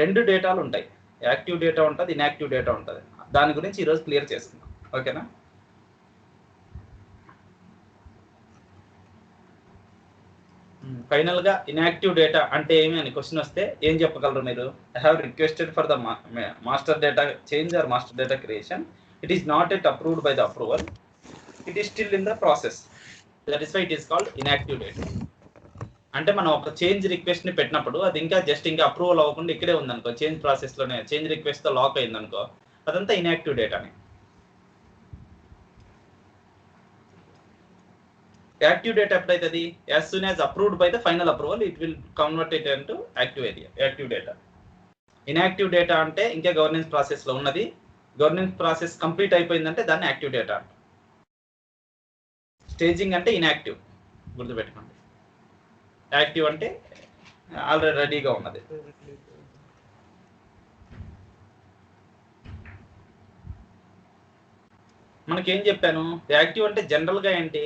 రెండు డేటాలు ఉంటాయి, active data ఉంటుంది, ఇన్యాక్టివ్ డేటా ఉంటుంది. దాని గురించి ఈరోజు క్లియర్ చేసుకుందాం. ఓకేనా? ఫైనల్గా ఇన్యాక్టివ్ డేటా అంటే ఏమి అని క్వశ్చన్ వస్తే ఏం చెప్పగలరు మీరు? I have requested for the master data change or master data creation. It is not at approved by the approval. It is still in the process. That is why it is called inactive data. అంటే మనం ఒక change request ని పెట్టినప్పుడు అది ఇంకా approval అవ్వకుండా ఇక్కడే ఉందనుకో, చేంజ్ ప్రాసెస్ లోనే చేంజ్ రిక్వెస్ట్ తో లాక్ అయిందనుకో, అదంతా ఇన్యాక్టివ్ డేటాని. యాక్టివ్ డేటా ఎప్పుడైతే అది as soon as approved by the final approval it will convert it into active data. Inactive data అంటే ఇంకా గవర్నెన్స్ ప్రాసెస్ లో ఉన్నది. గవర్నెన్స్ ప్రాసెస్ కంప్లీట్ అయిపోయిందంటే దాన్ని యాక్టివ్ డేటా. స్టేజింగ్ అంటే ఇన్యాక్టివ్, గుర్తుపెట్టుకోండి. యాక్టివ్ అంటే ఆల్రెడీ రెడీగా ఉన్నది. మనకేం చెప్పాను? యాక్టివ్ అంటే జనరల్గా ఏంటి,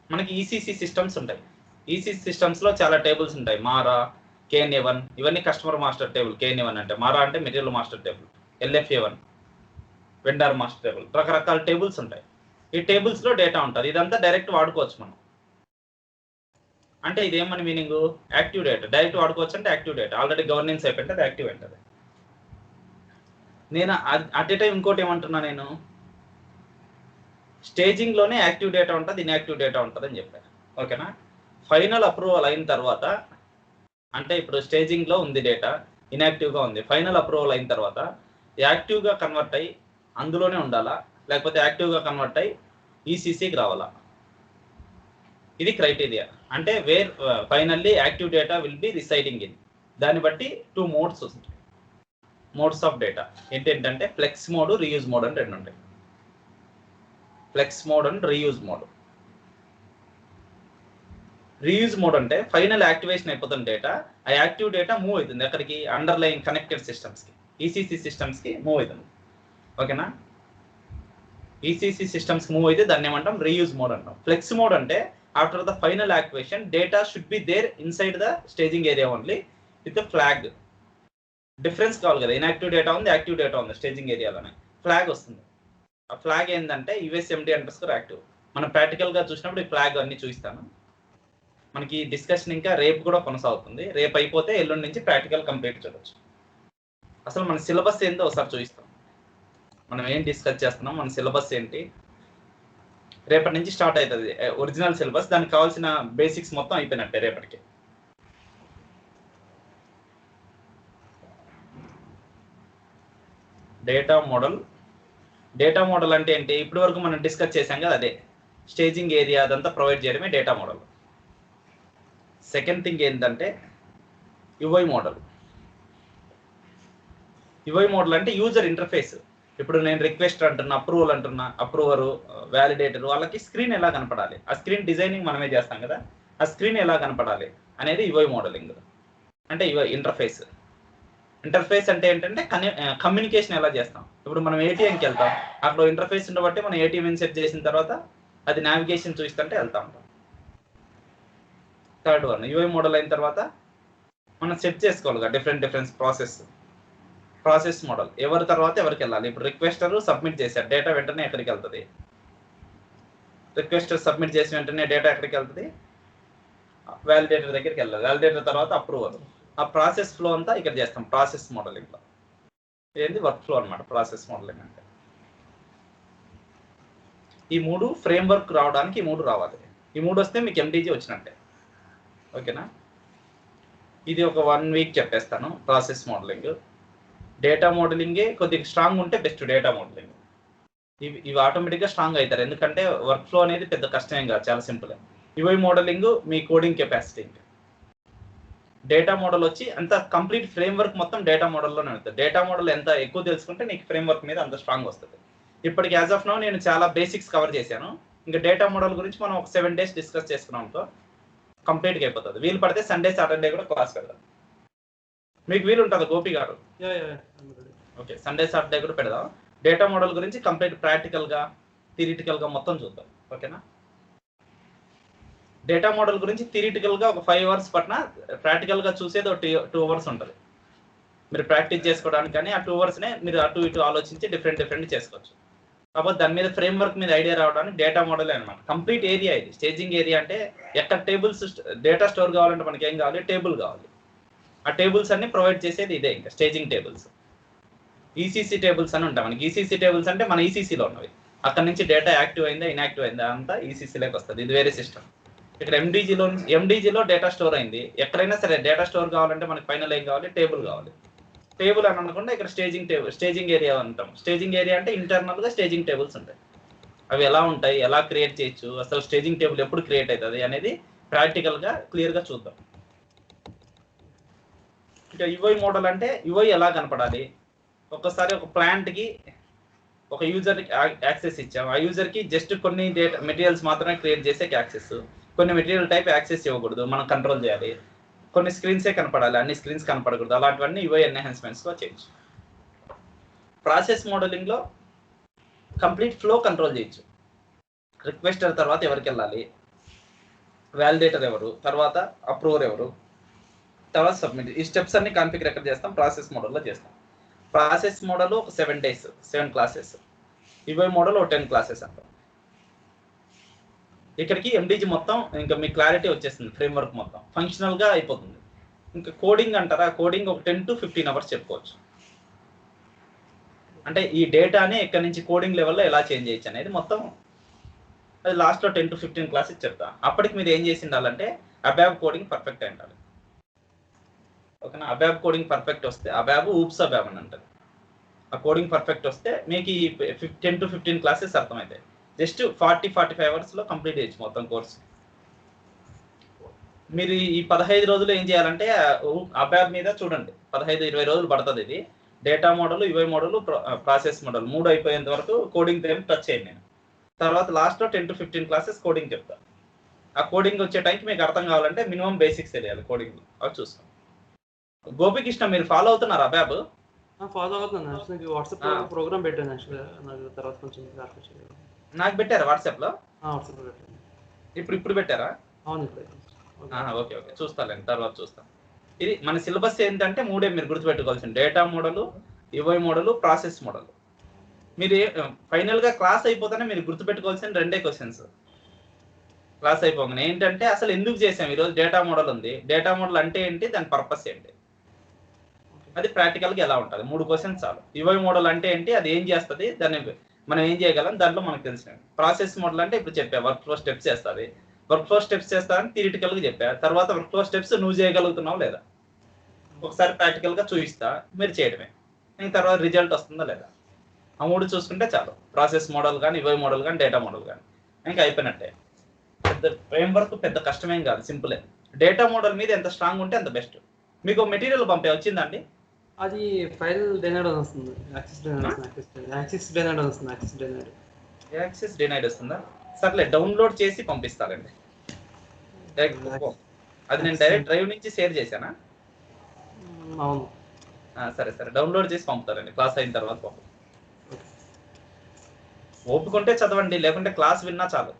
మనకి ఈసీసీ సిస్టమ్స్ ఉంటాయి. ఈసీసీ సిస్టమ్స్లో చాలా టేబుల్స్ ఉంటాయి. మారా, KNA1 ఇవన్నీ కస్టమర్ మాస్టర్ టేబుల్. KNA1 అంటే మారా అంటే material master table, LFA1 vendor master table, రకరకాల టేబుల్స్ ఉంటాయి. ఈ టేబుల్స్లో డేటా ఉంటుంది. ఇదంతా డైరెక్ట్ వాడుకోవచ్చు మనం. అంటే ఇదేమని మీనింగ్? యాక్టివ్ డేటా డైరెక్ట్ వాడుకోవచ్చు అంటే యాక్టివ్ డేటా. ఆల్రెడీ గవర్నెన్స్ అయిపోయింటే అది యాక్టివ్ ఉంటుంది. నేను అట్ ఏ టైం ఇంకోటి ఏమంటున్నా, నేను స్టేజింగ్లోనే యాక్టివ్ డేటా ఉంటుంది, ఇన్యాక్టివ్ డేటా ఉంటుంది అని చెప్పాను. ఓకేనా? ఫైనల్ అప్రూవల్ అయిన తర్వాత, అంటే ఇప్పుడు స్టేజింగ్లో ఉంది డేటా, ఇన్యాక్టివ్గా ఉంది. ఫైనల్ అప్రూవల్ అయిన తర్వాత యాక్టివ్గా కన్వర్ట్ అయ్యి అందులోనే ఉండాలా, లేకపోతే యాక్టివ్గా కన్వర్ట్ అయ్యి ఈసీసీకి రావాలా? ఇది క్రైటీరియా. అంటే where finally active data will be residing in. దాన్ని బట్టి 2 మోడ్స్ వస్తాయి. మోడ్స్ ఆఫ్ డేటా ఏంటంటే ఫ్లెక్స్ మోడ్, రీయూజ్ మోడ్ అని 2 ఉంటాయి. Flex mode and reuse mode. Reuse mode అంటే ఫైనల్ యాక్టివేషన్ అయిపోతున్న డేటా, ఆ యాక్టివ్ డేటా మూవ్ అవుతుంది ఎక్కడికి? అండర్లైన్ కనెక్టెడ్ సిస్టమ్స్కి, ఈసీసీ సిస్టమ్స్కి మూవ్ అవుతుంది. ఓకేనా? ఈసీసీ సిస్టమ్స్కి మూవ్ అయితే దాన్ని ఏమంటాం? రీయూజ్ మోడ్ అంటాం. ఫ్లెక్స్ మోడ్ అంటే after the final activation data should be there inside the staging area only with flag. Difference కావాలి కదా, ఇన్యాక్టివ్ డేటా ఉంది, యాక్టివ్ డేటా ఉంది. స్టేజింగ్ ఏరియాలోనే ఫ్లాగ్ వస్తుంది. ఆ ఫ్లాగ్ ఏంటంటే USMD_యాక్టివ్. మనం ప్రాక్టికల్గా చూసినప్పుడు ఈ ఫ్లాగ్ అన్ని చూపిస్తాను. మనకి డిస్కషన్ ఇంకా రేపు కూడా కొనసాగుతుంది. రేపు అయిపోతే ఎల్లుండి నుంచి ప్రాక్టికల్ కంప్లీట్ చూడొచ్చు. అసలు మన సిలబస్ ఏంటో ఒకసారి చూపిస్తాం. మనం ఏం డిస్కస్ చేస్తున్నాం, మన సిలబస్ ఏంటి, రేపటి నుంచి స్టార్ట్ అవుతుంది ఒరిజినల్ సిలబస్. దానికి కావాల్సిన బేసిక్స్ మొత్తం అయిపోయినట్టే రేపటికి. Data model. డేటా మోడల్ అంటే ఏంటి? ఇప్పటి వరకు మనం డిస్కస్ చేసాం కదా, అదే స్టేజింగ్ ఏరియా అదంతా ప్రొవైడ్ చేయడమే డేటా మోడల్. సెకండ్ థింగ్ ఏంటంటే UI మోడల్. UI మోడల్ అంటే యూజర్ ఇంటర్ఫేస్. ఇప్పుడు నేను రిక్వెస్ట్ అంటున్నా, అప్రూవల్ అంటున్నా, అప్రూవరు, వ్యాలిడేటర్, వాళ్ళకి స్క్రీన్ ఎలా కనపడాలి, ఆ స్క్రీన్ డిజైనింగ్ మనమే చేస్తాం కదా, ఆ స్క్రీన్ ఎలా కనపడాలి అనేది UI మోడలింగ్. అంటే UI ఇంటర్ఫేస్. ఇంటర్ఫేస్ అంటే ఏంటంటే కమ్యూనికేషన్ ఎలా చేస్తాం. ఇప్పుడు మనం ATMకి వెళ్తాం, అక్కడ ఇంటర్ఫేస్ ఉండబట్టి మనం ATM సెట్ చేసిన తర్వాత అది నావిగేషన్ చూస్తుంటే వెళ్తా ఉంటాం. థర్డ్ వన్ UI మోడల్ అయిన తర్వాత మనం సెట్ చేసుకోవాలి డిఫరెంట్ ప్రాసెస్ మోడల్. ఎవరి తర్వాత ఎవరికి వెళ్ళాలి. ఇప్పుడు రిక్వెస్టర్ సబ్మిట్ చేశారు, డేటా వెంటనే ఎక్కడికి వెళ్తుంది? రిక్వెస్టర్ సబ్మిట్ చేసిన వెంటనే డేటా ఎక్కడికి వెళ్తుంది? వ్యాలిడేటర్ దగ్గరికి వెళ్ళాలి. వ్యాలిడేటర్ తర్వాత అప్రూవల్. ఆ ప్రాసెస్ ఫ్లో అంతా ఇక్కడ చేస్తాం ప్రాసెస్ మోడలింగ్లో. ఏంది? వర్క్ ఫ్లో అనమాట ప్రాసెస్ మోడలింగ్ అంటే. ఈ 3 ఫ్రేమ్వర్క్ రావడానికి ఈ 3 రావాలి. ఈ 3 వస్తే మీకు MDG వచ్చినట్టే. ఓకేనా? ఇది ఒక 1 వీక్ చెప్పేస్తాను. ప్రాసెస్ మోడలింగ్, డేటా మోడలింగే కొద్దిగా స్ట్రాంగ్ ఉంటే బెస్ట్. డేటా మోడలింగ్ ఇవి ఆటోమేటిక్గా స్ట్రాంగ్ అవుతారు, ఎందుకంటే వర్క్ ఫ్లో అనేది పెద్ద కష్టమేం కాదు, చాలా సింపుల్. UI మోడలింగ్ మీ కోడింగ్ కెపాసిటీ. డేటా మోడల్ వచ్చి అంత కంప్లీట్ ఫ్రేమ్వర్క్ మొత్తం డేటా మోడల్లోనే ఉంటుంది. డేటా మోడల్ ఎంత ఎక్కువ తెలుసుకుంటే నీకు ఫ్రేమ్వర్క్ మీద అంత స్ట్రాంగ్ వస్తుంది. ఇప్పటికి యాజ్ ఆఫ్ నౌ నేను చాలా బేసిక్స్ కవర్ చేశాను. ఇంకా డేటా మోడల్ గురించి మనం ఒక 7 days డిస్కస్ చేసుకున్నాం అనుకో, కంప్లీట్గా అయిపోతుంది. వీలు పడితే సండే సాటర్డే కూడా క్లాస్ పెడదాం. మీకు వీలు ఉంటుంది గోపి గారు? ఓకే, సండే సాటర్డే కూడా పెడదాం. డేటా మోడల్ గురించి కంప్లీట్ ప్రాక్టికల్గా, థియరిటికల్గా మొత్తం చూద్దాం. ఓకేనా? డేటా మోడల్ గురించి థియరిటికల్గా ఒక 5 hours పట్టిన, ప్రాక్టికల్గా చూసేది ఒక 2 hours ఉంటుంది. మీరు ప్రాక్టీస్ చేసుకోవడానికి కానీ ఆ 2 అవర్స్నే మీరు అటు ఇటు ఆలోచించి డిఫరెంట్ చేసుకోవచ్చు. కాబట్టి దాని మీద ఫ్రేమ్వర్క్ మీద ఐడియా రావడానికి డేటా మోడల్ అనమాట. కంప్లీట్ ఏరియా ఇది. స్టేజింగ్ ఏరియా అంటే ఎక్కడ టేబుల్స్ డేటా స్టోర్ కావాలంటే మనకి ఏం కావాలి? టేబుల్ కావాలి. ఆ టేబుల్స్ అన్ని ప్రొవైడ్ చేసేది ఇదే, ఇంకా స్టేజింగ్ టేబుల్స్. ఈసీసీ టేబుల్స్ అని ఉంటాయి మనకి. ఈసీసీ టేబుల్స్ అంటే మన ఈసీసీలో ఉన్నవి. అక్కడ నుంచి డేటా యాక్టివ్ అయిందా ఇన్యాక్టివ్ అయిందా అంతా ఈసీసీలోకి వస్తుంది. ఇది వేరే సిస్టమ్. ఇక్కడ ఎండీజీలో డేటా స్టోర్ అయింది. ఎక్కడైనా సరే డేటా స్టోర్ కావాలంటే మనకి ఫైనల్ ఏం కావాలి? టేబుల్ కావాలి. టేబుల్ అని అనకుండా ఇక్కడ స్టేజింగ్ ఏరియా అంటాం. స్టేజింగ్ ఏరియా అంటే ఇంటర్నల్ గా స్టేజింగ్ టేబుల్స్ ఉంటాయి. అవి ఎలా ఉంటాయి, ఎలా క్రియేట్ చేయొచ్చు, అసలు స్టేజింగ్ టేబుల్ ఎప్పుడు క్రియేట్ అవుతుంది అనేది ప్రాక్టికల్ గా క్లియర్ గా చూద్దాం. ఇంకా యుఐ మోడల్ అంటే యుఐ ఎలా కనపడాలి? ఒక్కసారి ఒక ప్లాంట్ కి ఒక యూజర్ యాక్సెస్ ఇచ్చాం. ఆ యూజర్ కి జస్ట్ కొన్ని డేటా మెటీరియల్స్ మాత్రమే క్రియేట్ చేసే యాక్సెస్, కొన్ని మెటీరియల్ టైప్ యాక్సెస్ ఇవ్వకూడదు, మనం కంట్రోల్ చేయాలి. కొన్ని స్క్రీన్సే కనపడాలి, అన్ని స్క్రీన్స్ కనపడకూడదు. అలాంటివన్నీ యుఐ ఎన్హాన్స్మెంట్స్ లో చేయొచ్చు. ప్రాసెస్ మోడలింగ్ లో కంప్లీట్ ఫ్లో కంట్రోల్ చేయొచ్చు. రిక్వెస్టర్ తర్వాత ఎవరికి వెళ్ళాలి, వ్యాలిడేటర్ ఎవరు, తర్వాత అప్రూవర్ ఎవరు, తర్వాత సబ్మిట్. ఈ స్టెప్స్ అన్ని కాన్ఫిగర్ ఎక్కడ చేస్తాం? ప్రాసెస్ మోడల్లో చేస్తాం. ప్రాసెస్ మోడల్ ఒక 7 days 7 classes. యుఐ మోడల్ ఒక 10 classes అంటాం. ఇక్కడికి ఎండీజీ మొత్తం ఇంకా మీకు క్లారిటీ వచ్చేస్తుంది. ఫ్రేమ్వర్క్ మొత్తం ఫంక్షనల్ గా అయిపోతుంది. ఇంకా కోడింగ్ అంటారా? కోడింగ్ ఒక 10 to 15 hours చెప్పుకోవచ్చు. అంటే ఈ డేటాని ఎక్కడి నుంచి కోడింగ్ లెవెల్లో ఎలా చేంజ్ చేయొచ్చు అనేది మొత్తం అది లాస్ట్లో 10 to 15 classes చెప్తా. అప్పటికి మీరు ఏం చేసి ఉండాలంటే అబాబ్ కోడింగ్ పర్ఫెక్ట్ అయి ఉండాలి. ఓకేనా? అబాబ్ కోడింగ్ పర్ఫెక్ట్ వస్తే అబాబ్ ఊప్స్ అబాబ్ అని అంటారు. ఆ కోడింగ్ పర్ఫెక్ట్ వస్తే మీకు ఈ 10 to 15 classes అర్థమవుతాయి. జస్ట్ 40-45 hours లో కంప్లీట్ చేయొచ్చు మొత్తం కోర్స్. మీరు ఈ 15 రోజులు ఏం చేయాలంటే అబాబ్ మీద చూడండి. 15-20 రోజులు పడుతుంది ఇది. Data model, UI model, process model 3 అయిపోయేంత వరకు కోడింగ్ ఏం టచ్ చేయండి. నేను తర్వాత లాస్ట్లో 10 to 15 classes కోడింగ్ చెప్తా. ఆ కోడింగ్ వచ్చే టైంకి మీకు అర్థం కావాలంటే మినిమం బేసిక్స్ తెలియాలి కోడింగ్. అవి చూస్తాం. గోపికృష్ణ మీరు ఫాలో అవుతున్నారు అబాబ్? ఫాలో అవుతున్నాను. యాక్చువల్లీ వాట్సాప్ ప్రోగ్రామ్ పెట్టాను. యాక్చువల్గా నాకు తర్వాత కొంచెం నాకు పెట్టారా వాట్సాప్లో? వాట్సాప్లో పెట్టాను. ఇప్పుడు పెట్టారా? అవును. ఓకే చూస్తాను, తర్వాత చూస్తాను. ఇది మన సిలబస్ ఏంటంటే 3 మీరు గుర్తుపెట్టుకోవాల్సింది: data model, UI model, process model. మీరు ఫైనల్ గా క్లాస్ అయిపోతేనే మీరు గుర్తుపెట్టుకోవాల్సిన 2 questions. క్లాస్ అయిపోగానే ఏంటంటే అసలు ఎందుకు చేసాం ఈరోజు డేటా మోడల్ ఉంది, డేటా మోడల్ అంటే ఏంటి, దాని పర్పస్ ఏంటి, అది ప్రాక్టికల్ గా ఎలా ఉంటుంది. 3 questions చాలు. యుఐ మోడల్ అంటే ఏంటి, అది ఏం చేస్తుంది, దాన్ని మనం ఏం చేయగలం, దాంట్లో మనకు తెలిసినవి. ప్రాసెస్ మోడల్ అంటే ఇప్పుడు చెప్పా వర్క్ ఫ్లో స్టెప్స్ చేస్తుంది. వర్క్ ఫ్లో స్టెప్స్ చేస్తారని థియరిటికల్ గా చెప్పా. తర్వాత వర్క్ ఫ్లో స్టెప్స్ నువ్వు చేయగలుగుతున్నావు లేదా ఒకసారి ప్రాక్టికల్ గా చూపిస్తా, మీరు చేయడమే. ఇంక తర్వాత రిజల్ట్ వస్తుందా లేదా, ఆ 3 చూసుకుంటే చాలు. ప్రాసెస్ మోడల్ కానీ, యుఐ మోడల్ కానీ, డేటా మోడల్ కానీ ఇంకా అయిపోయినట్టే. పెద్ద ఫ్రేమ్వర్క్ పెద్ద కష్టమేం కాదు, సింపులే. డేటా మోడల్ మీద ఎంత స్ట్రాంగ్ ఉంటే అంత బెస్ట్. మీకు మెటీరియల్ వచ్చిందండి? అది ఫైల్ డెనైడ్ వస్తుంది. యాక్సెస్ డెనైడ్ వస్తుందా? సర్లే, డౌన్లోడ్ చేసి పంపిస్తారండి. అది నేను డైరెక్ట్ డ్రైవ్ నుంచి షేర్ చేశానా? అవును. సరే డౌన్లోడ్ చేసి పంపుతారండి క్లాస్ అయిన తర్వాత. ఓపుకుంటే చదవండి, లేకుంటే క్లాస్ విన్నా చాలు.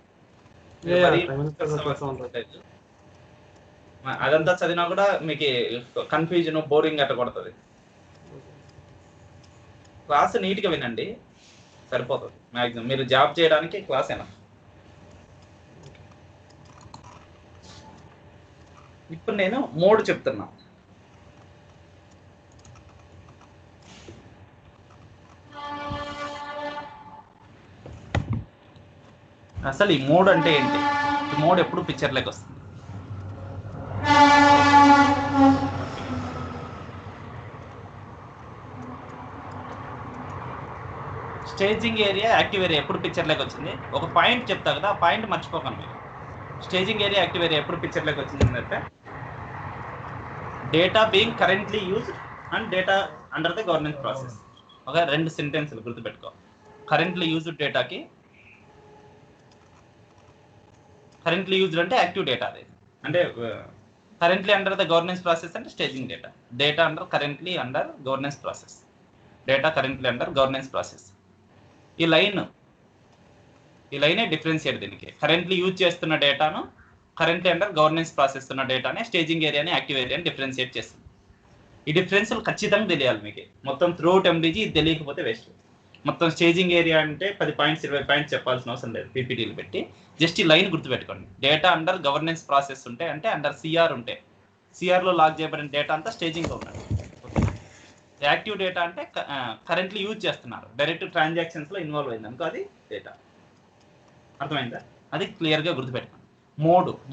అదంతా చదివినా కూడా మీకు కన్ఫ్యూజన్, బోరింగ్ అట్ట కొడుతుంది. క్లాస్ నీట్గా వినండి, సరిపోతుంది. మ్యాక్సిమం మీరు జాబ్ చేయడానికి క్లాస్ అయినా. ఇప్పుడు నేను మోడ్ చెప్తున్నా. అసలు ఈ మోడ్ అంటే ఏంటి? ఈ మోడ్ ఎప్పుడు పిక్చర్లోకి వస్తుంది. స్టేజింగ్ ఏరియా, యాక్టివ్ ఏరియా ఎప్పుడు పిక్చర్లోకి వచ్చింది? ఒక పాయింట్ చెప్తా కదా, ఆ పాయింట్ మర్చిపోకండి మీరు. స్టేజింగ్ ఏరియా, యాక్టివ్ ఏరియా ఎప్పుడు పిక్చర్లోకి వచ్చింది అంటే data being currently used and data under the governance process. ఒక 2 సెంటెన్స్లు గుర్తుపెట్టుకో. కరెంట్లీ యూజ్డ్ డేటాకి, కరెంట్లీ యూజ్డ్ అంటే యాక్టివ్ డేటా, అది అంటే currently under the governance process అంటే staging data. Data under currently under governance process, data currently under governance process. ఈ లైనే డిఫరెన్షియేట్ దీనికి. కరెంట్లీ యూజ్ చేస్తున్న డేటాను కరెంట్లీ అండర్ గవర్నెన్స్ ప్రాసెస్ ఉన్న డేటానే స్టేజింగ్ ఏరియాని, యాక్టివ్ ఏరియాని డిఫరెన్షియేట్ చేస్తుంది. ఈ డిఫరెన్స్లు ఖచ్చితంగా తెలియాలి మీకు. మొత్తం త్రూఅవుట్ ఎండీజీ ఇది తెలియకపోతే వేస్ట్. మొత్తం స్టేజింగ్ ఏరియా అంటే 10 పాయింట్స్ 20 పాయింట్స్ చెప్పాల్సిన అవసరం లేదు పీపీటీలు పెట్టి. జస్ట్ ఈ లైన్ గుర్తుపెట్టుకోండి. డేటా అండర్ గవర్నెన్స్ ప్రాసెస్ ఉంటే, అంటే అండర్ సిఆర్ ఉంటే, సిఆర్లో లాక్ చేయబడిన డేటా అంతా స్టేజింగ్లో ఉన్నది. యాక్టివ్ డేటా అంటే కరెంట్లీ యూజ్ చేస్తున్నారు, డైరెక్ట్ ట్రాన్సాక్షన్స్లో ఇన్వాల్వ్ అయింది అనుకో, అది డేటా. అర్థమైందా? అది క్లియర్గా గుర్తుపెట్టుకోండి.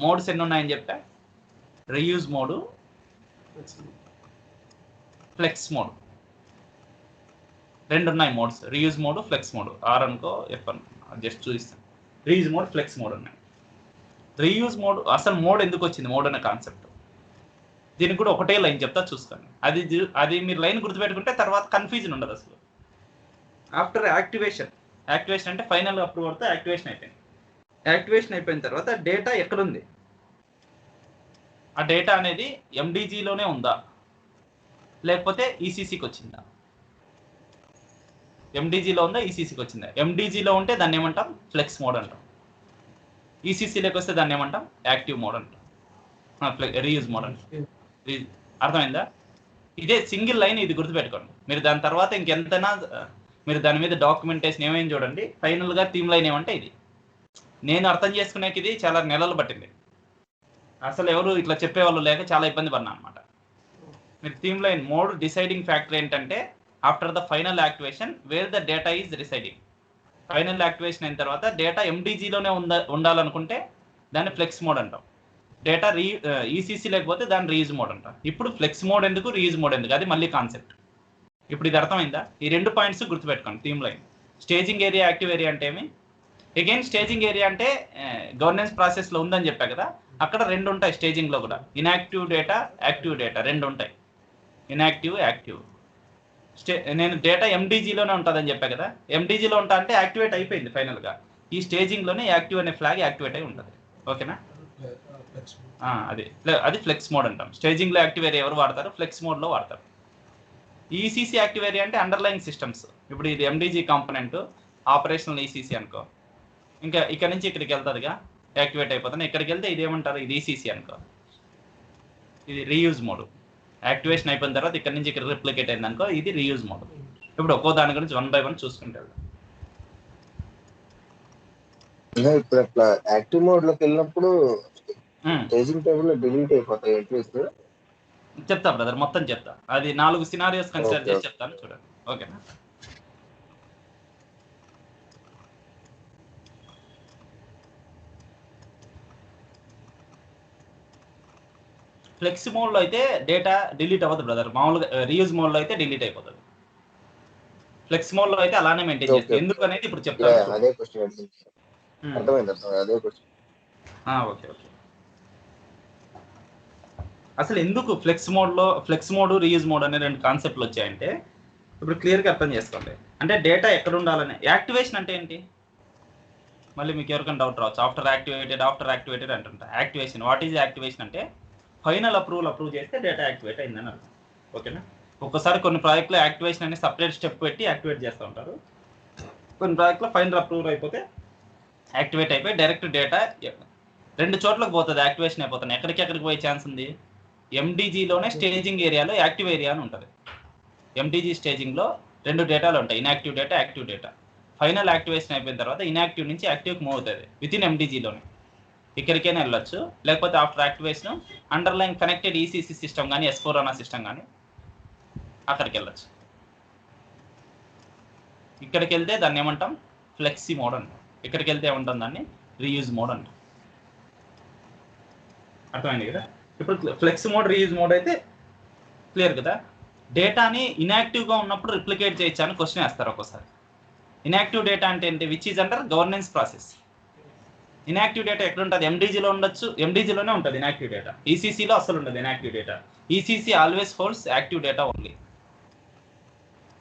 మోడ్స్ ఎన్ని ఉన్నాయని చెప్పా? రీయూజ్ మోడు, ఫ్లెక్స్ మోడ్, రెండు ఉన్నాయి modes. Reuse mode, flex mode. R అనుకో, ఎఫ్ అనుకో, జస్ట్ చూపిస్తాను. రీయూజ్ మోడ్, ఫ్లెక్స్ మోడ్ ఉన్నాయి. రీయూజ్ మోడ్, అసలు మోడ్ ఎందుకు వచ్చింది? మోడ్ అనే కాన్సెప్ట్ దీనికి కూడా ఒకటే లైన్ చెప్తా, చూసుకోండి. అది మీరు లైన్ గుర్తుపెట్టుకుంటే తర్వాత కన్ఫ్యూజన్ ఉండదు అసలు. ఆఫ్టర్ యాక్టివేషన్ అంటే ఫైనల్ అప్రూవ్ అవుతే యాక్టివేషన్ అయిపోయింది. యాక్టివేషన్ అయిపోయిన తర్వాత డేటా ఎక్కడుంది? ఆ డేటా అనేది ఎండీజీలోనే ఉందా, లేకపోతే ఈసీసీకి వచ్చిందా? ఎండీజీలో ఉందా, ఈసీసీకి వచ్చిందా? ఎండీజీలో ఉంటే దాన్ని ఏమంటాం? ఫ్లెక్స్ మోడ్ అంటాం. ఈసీసీలోకి వస్తే దాన్ని ఏమంటాం? యాక్టివ్ మోడ్ అంటాం, రీయూజ్ మోడ్ అంటాం. అర్థమైందా? ఇదే సింగిల్ లైన్, ఇది గుర్తుపెట్టుకోండి. మీరు దాని తర్వాత ఇంకెంతైనా మీరు దాని మీద డాక్యుమెంటేషన్ ఏమైనా చూడండి. ఫైనల్గా థీమ్ లైన్ ఏమంటే ఇది. నేను అర్థం చేసుకునేకి ఇది చాలా నెలలు పట్టింది. అసలు ఎవరు ఇట్లా చెప్పేవాళ్ళు లేక చాలా ఇబ్బంది పడినా అనమాట. మీరు theme line mode deciding factor ఏంటంటే after the final activation where the data is residing. Final activation అయిన తర్వాత డేటా ఎండీజీలోనే ఉండాలనుకుంటే దాన్ని ఫ్లెక్స్ మోడ్ అంటాం. డేటా ఈసీసీ లేకపోతే దాన్ని రీయూజ్ మోడ్ అంటాం. ఇప్పుడు ఫ్లెక్స్ మోడ్ ఎందుకు, రీయూజ్ మోడ్ ఎందుకు, అది మళ్ళీ కాన్సెప్ట్. ఇప్పుడు ఇది అర్థమైందా? ఈ 2 పాయింట్స్ గుర్తుపెట్టుకోండి. Theme line staging area, active area అంటే ఏమి? అగైన్ స్టేజింగ్ ఏరియా అంటే గవర్నెన్స్ ప్రాసెస్లో ఉందని చెప్పా కదా, అక్కడ 2 ఉంటాయి స్టేజింగ్లో కూడా. ఇన్యాక్టివ్ డేటా, యాక్టివ్ డేటా 2 ఉంటాయి. Inactive, active. నేను డేటా ఎండీజీలోనే ఉంటుందని చెప్పా కదా, ఎండీజీలో ఉంటా అంటే యాక్టివేట్ అయిపోయింది ఫైనల్గా. ఈ స్టేజింగ్లోనే యాక్టివ్ అనే ఫ్లాగ్ యాక్టివేట్ అయి ఉంటుంది. ఓకేనా? అది ఫ్లెక్స్ మోడ్ అంటాం. స్టేజింగ్లో యాక్టివ్ ఏరియా ఎవరు వాడతారు? ఫ్లెక్స్ మోడ్లో వాడతారు. ఈసీసీ యాక్టివ్ ఏరియా అంటే అండర్లైన్ సిస్టమ్స్. ఇప్పుడు ఇది ఎండీజీ కాంపోనెంట్, ఆపరేషనల్ ఈసీసీ అనుకో. ఇంకా ఇక్కడ నుంచి ఇక్కడికి వెళ్తుందిగా, యాక్టివేట్ అయిపోతుంది. ఇక్కడికి వెళ్తే ఇది ఏమంటారు? ఇది ఈసీసీ అనుకో. ఇది రీయూజ్ మోడ్. యాక్టివేషన్ అయిపోయిన తర్వాత ఇక్కడ నుంచి ఇక్కడ రిప్లికేట్ అయింది అనుకో, ఇది రీయూజ్ మోడ్. ఇప్పుడు ఒక్కో దాని గురించి 1 by 1 చూసుకుంటారు. ఇప్పుడు అట్లా యాక్టివ్ మోడ్ లోకి వెళ్ళినప్పుడు స్టేజింగ్ టేబుల్ డిలీట్ అయిపోతాయి ఎంట్రీస్. చెప్తా బ్రదర్, మొత్తం చెప్తా. అది 4 సినారియోస్ కన్సిడర్ చేసి చెప్తాను, చూడండి. ఓకేనా? ఫ్లెక్స్ మోడ్లో అయితే డేటా డిలీట్ అవ్వదు బ్రదర్. మామూలుగా రీయూజ్ మోడ్లో అయితే డిలీట్ అయిపోతుంది. ఫ్లెక్స్ మోడ్లో అయితే అలానే మెయింటైన్ చేస్తుంది. ఎందుకు అనేది ఇప్పుడు చెప్తాను. అదే క్వశ్చన్ అర్థమైంది. అదే క్వశ్చన్. ఓకే. అసలు ఎందుకు ఫ్లెక్స్ మోడ్, రీయూజ్ మోడ్ అనే 2 కాన్సెప్ట్లు వచ్చాయంటే ఇప్పుడు క్లియర్గా అర్థం చేసుకోండి. అంటే డేటా ఎక్కడ ఉండాలని. యాక్టివేషన్ అంటే ఏంటి? మళ్ళీ మీకు ఎవరికైనా డౌట్ రావచ్చు. ఆఫ్టర్ యాక్టివేటెడ్ అంటుంటా. యాక్టివేషన్, వాట్ ఈజ్ యాక్టివేషన్ అంటే ఫైనల్ అప్రూవ్ చేస్తే డేటా యాక్టివేట్ అయిందని అర్థం. ఓకేనా? ఒక్కసారి కొన్ని ప్రాజెక్ట్లో యాక్టివేషన్ అనేది సపరేట్ స్టెప్ పెట్టి యాక్టివేట్ చేస్తూ ఉంటారు. కొన్ని ప్రాజెక్ట్లో ఫైనల్ అప్రూవ్ అయిపోతే యాక్టివేట్ అయిపోయి డైరెక్ట్ డేటా 2 చోట్లకు పోతుంది. యాక్టివేషన్ అయిపోతుంది. ఎక్కడికి పోయే ఛాన్స్ ఉంది? ఎండీజీలోనే స్టేజింగ్ ఏరియాలో యాక్టివ్ ఏరియా అని ఉంటుంది. ఎండీజీ స్టేజింగ్లో 2 డేటాలు ఉంటాయి, inactive data, active data. Final activation అయిపోయిన తర్వాత ఇన్యాక్టివ్ నుంచి యాక్టివ్కి మూవ్ అవుతుంది వితిన్ ఎండీజీలోనే. ఇక్కడికైనా వెళ్ళొచ్చు, లేకపోతే after activation underline connected ECC system కానీ, S4 అన్న సిస్టమ్ కానీ అక్కడికి వెళ్ళొచ్చు. ఇక్కడికి వెళ్తే దాన్ని ఏమంటాం? ఫ్లెక్సీ మోడ్ అంటాం. ఇక్కడికి వెళ్తే ఏమంటాం? దాన్ని రీయూజ్ మోడ్ అంటాం. అర్థమైంది కదా? ఇప్పుడు ఫ్లెక్స్ మోడ్, రీయూజ్ మోడ్ అయితే క్లియర్ కదా? డేటాని ఇన్యాక్టివ్గా ఉన్నప్పుడు రిప్లికేట్ చేయొచ్చా అని క్వశ్చన్ వేస్తారు ఒక్కోసారి. ఇన్యాక్టివ్ డేటా అంటే ఏంటి? Which is under governance process. Inactive data ఎక్కడ ఉంటుంది? ఎండీజీలో ఉండొచ్చు, ఎండీజీలోనే ఉంటుంది ఇన్యాక్టివ్ డేటా. ఈసీసీలో అసలు ఉండదు inactive data. ECC always holds active data only.